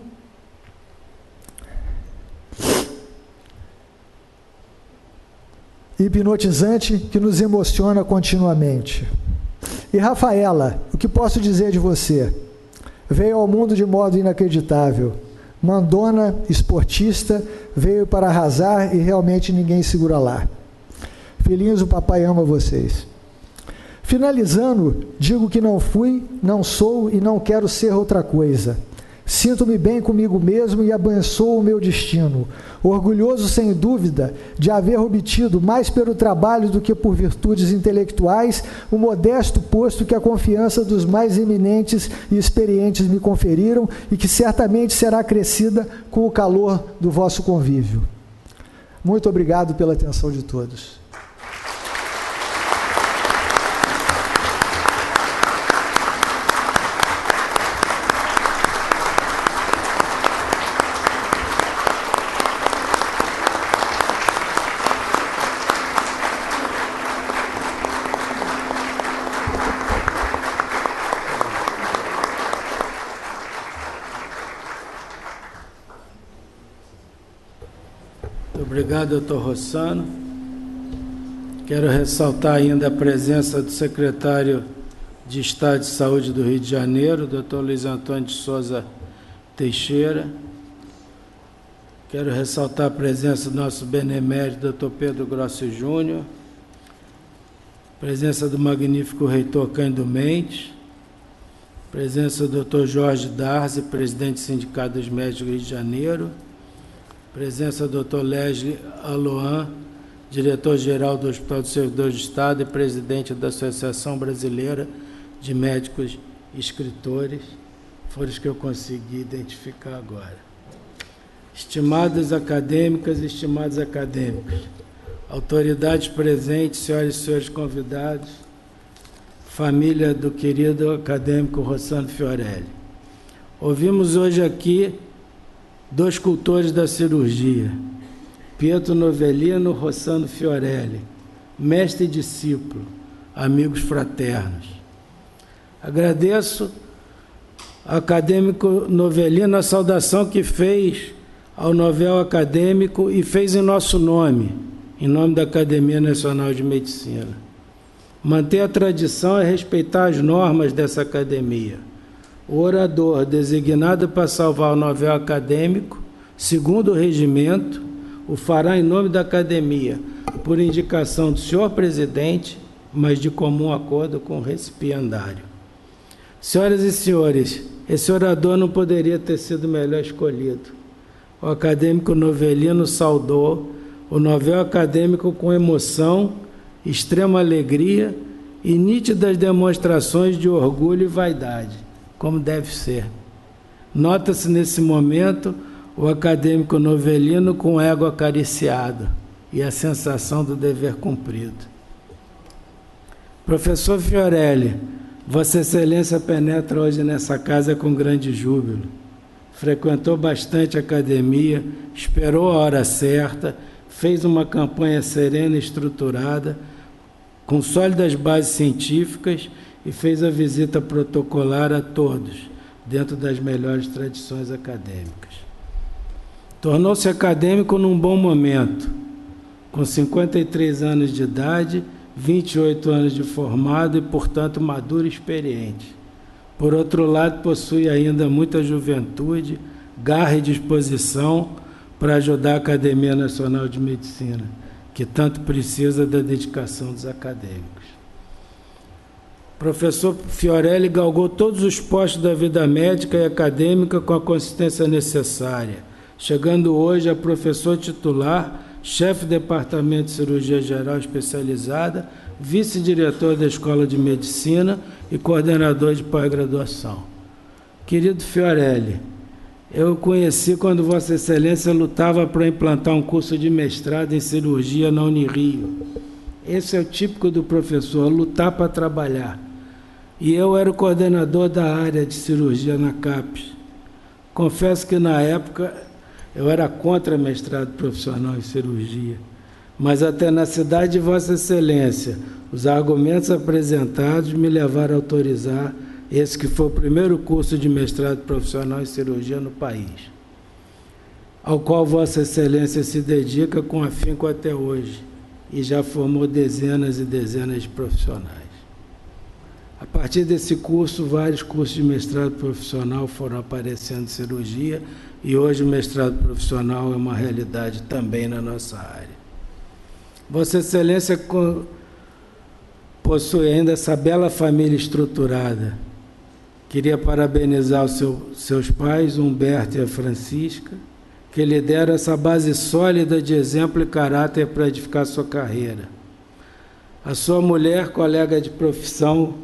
Speaker 4: hipnotizante que nos emociona continuamente. E Rafaela, o que posso dizer de você? Veio ao mundo de modo inacreditável. Mandona, esportista, veio para arrasar e realmente ninguém segura lá. Filhinhos, o papai ama vocês. Finalizando, digo que não fui, não sou e não quero ser outra coisa. Sinto-me bem comigo mesmo e abençoo o meu destino, orgulhoso sem dúvida de haver obtido mais pelo trabalho do que por virtudes intelectuais o modesto posto que a confiança dos mais eminentes e experientes me conferiram e que certamente será acrescida com o calor do vosso convívio. Muito obrigado pela atenção de todos.
Speaker 1: Obrigado, doutor Rossano. Quero ressaltar ainda a presença do secretário de Estado de Saúde do Rio de Janeiro, doutor Luiz Antônio de Souza Teixeira. Quero ressaltar a presença do nosso benemérito, doutor Pedro Grossi Júnior. Presença do magnífico reitor Cândido Mendes. Presença do doutor Jorge Darzi, presidente do Sindicato dos Médicos do Rio de Janeiro. Presença do Dr. Leslie Aloan, diretor-geral do Hospital dos Servidores de Estado e presidente da Associação Brasileira de Médicos e Escritores, foram os que eu consegui identificar agora. Estimadas acadêmicas e estimados acadêmicos, autoridades presentes, senhoras e senhores convidados, família do querido acadêmico Rossano Fiorelli. Ouvimos hoje aqui 2 cultores da cirurgia, Pietro Novellino, Rossano Fiorelli, mestre e discípulo, amigos fraternos. Agradeço ao acadêmico Novellino a saudação que fez ao novel acadêmico e fez em nosso nome, em nome da Academia Nacional de Medicina. Manter a tradição é respeitar as normas dessa academia. O orador designado para salvar o novel acadêmico, segundo o regimento, o fará em nome da academia, por indicação do senhor presidente, mas de comum acordo com o recipiendário. Senhoras e senhores, esse orador não poderia ter sido melhor escolhido. O acadêmico Novellino saudou o novel acadêmico com emoção, extrema alegria e nítidas demonstrações de orgulho e vaidade, como deve ser. Nota-se nesse momento o acadêmico Novellino com o ego acariciado e a sensação do dever cumprido. Professor Fiorelli, Vossa Excelência penetra hoje nessa casa com grande júbilo. Frequentou bastante a academia, esperou a hora certa, fez uma campanha serena e estruturada, com sólidas bases científicas e fez a visita protocolar a todos, dentro das melhores tradições acadêmicas. Tornou-se acadêmico num bom momento, com 53 anos de idade, 28 anos de formado e, portanto, maduro e experiente. Por outro lado, possui ainda muita juventude, garra e disposição para ajudar a Academia Nacional de Medicina, que tanto precisa da dedicação dos acadêmicos. O professor Fiorelli galgou todos os postos da vida médica e acadêmica com a consistência necessária, chegando hoje a professor titular, chefe de departamento de cirurgia geral especializada, vice-diretor da Escola de Medicina e coordenador de pós-graduação. Querido Fiorelli, eu o conheci quando Vossa Excelência lutava para implantar um curso de mestrado em cirurgia na Unirio. Esse é o típico do professor, lutar para trabalhar. E eu era o coordenador da área de cirurgia na CAPES. Confesso que na época eu era contra mestrado profissional em cirurgia, mas até na cidade de Vossa Excelência, os argumentos apresentados me levaram a autorizar esse que foi o primeiro curso de mestrado profissional em cirurgia no país, ao qual Vossa Excelência se dedica com afinco até hoje e já formou dezenas e dezenas de profissionais. A partir desse curso, vários cursos de mestrado profissional foram aparecendo em cirurgia e hoje o mestrado profissional é uma realidade também na nossa área. Vossa Excelência possui ainda essa bela família estruturada. Queria parabenizar os seus pais, Humberto e a Francisca, que lhe deram essa base sólida de exemplo e caráter para edificar sua carreira. A sua mulher, colega de profissão,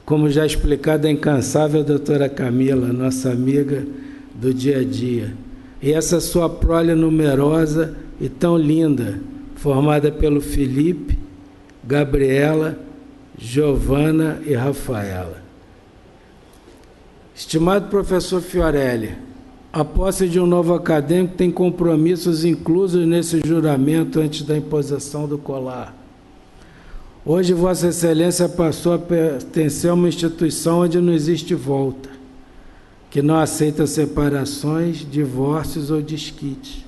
Speaker 1: como já explicado, a incansável doutora Camila, nossa amiga do dia a dia. E essa sua prole numerosa e tão linda, formada pelo Felipe, Gabriela, Giovana e Rafaela. Estimado professor Fiorelli, a posse de um novo acadêmico tem compromissos inclusos nesse juramento antes da imposição do colar. Hoje, Vossa Excelência passou a pertencer a uma instituição onde não existe volta, que não aceita separações, divórcios ou desquites.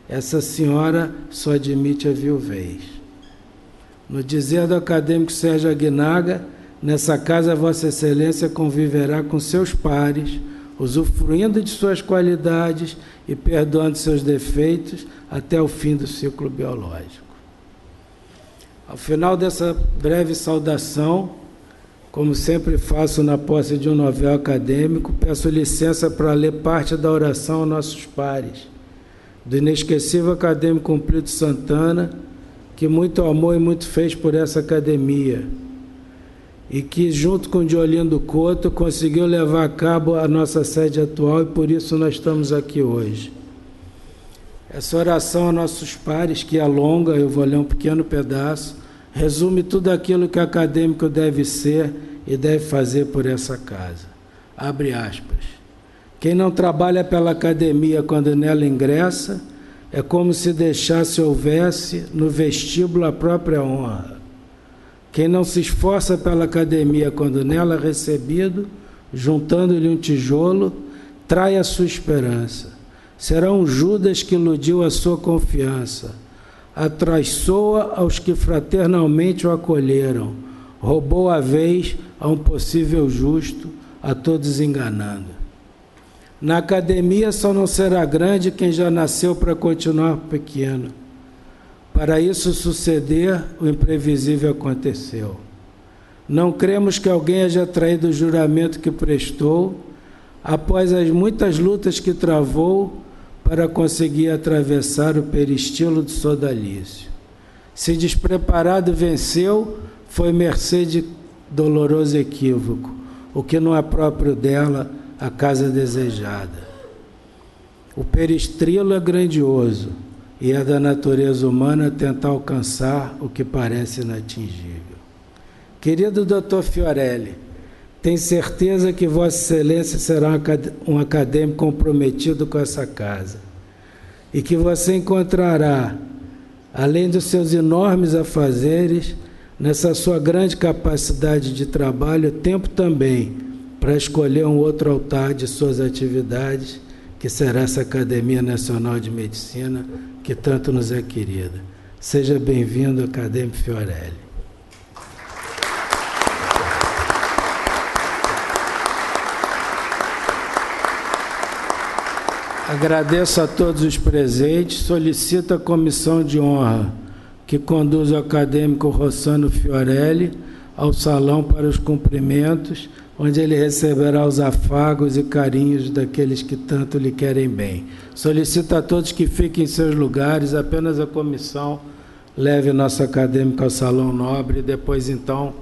Speaker 1: Essa senhora só admite a viuvez. No dizer do acadêmico Sérgio Aguinaga, nessa casa Vossa Excelência conviverá com seus pares, usufruindo de suas qualidades e perdoando seus defeitos até o fim do ciclo biológico. Ao final dessa breve saudação, como sempre faço na posse de um novel acadêmico, peço licença para ler parte da oração aos nossos pares, do inesquecível acadêmico Cumprido Santana, que muito amou e muito fez por essa academia, e que, junto com Diolindo Couto, conseguiu levar a cabo a nossa sede atual, e por isso nós estamos aqui hoje. Essa oração a nossos pares, que é longa, eu vou ler um pequeno pedaço, resume tudo aquilo que o acadêmico deve ser e deve fazer por essa casa. Abre aspas. Quem não trabalha pela academia quando nela ingressa, é como se deixasse houvesse no vestíbulo a própria honra. Quem não se esforça pela academia quando nela é recebido, juntando-lhe um tijolo, trai a sua esperança. Será um Judas que iludiu a sua confiança, atraiçoa aos que fraternalmente o acolheram, roubou a vez a um possível justo, a todos enganando. Na academia só não será grande quem já nasceu para continuar pequeno. Para isso suceder, o imprevisível aconteceu. Não cremos que alguém haja traído o juramento que prestou, após as muitas lutas que travou, para conseguir atravessar o peristilo do sodalício. Se despreparado venceu, foi mercê de doloroso equívoco, o que não é próprio dela, a casa desejada. O peristrilo é grandioso, e é da natureza humana tentar alcançar o que parece inatingível. Querido Dr. Fiorelli, Tenho certeza que Vossa Excelência será um acadêmico comprometido com essa casa e que você encontrará, além dos seus enormes afazeres, nessa sua grande capacidade de trabalho, tempo também para escolher um outro altar de suas atividades, que será essa Academia Nacional de Medicina, que tanto nos é querida. Seja bem-vindo, acadêmico Fiorelli. Agradeço a todos os presentes, solicito a comissão de honra que conduz o acadêmico Rossano Fiorelli ao salão para os cumprimentos, onde ele receberá os afagos e carinhos daqueles que tanto lhe querem bem. Solicito a todos que fiquem em seus lugares, apenas a comissão leve nosso acadêmico ao salão nobre e depois, então,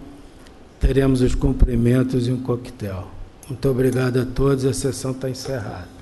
Speaker 1: teremos os cumprimentos e um coquetel. Muito obrigado a todos, a sessão está encerrada.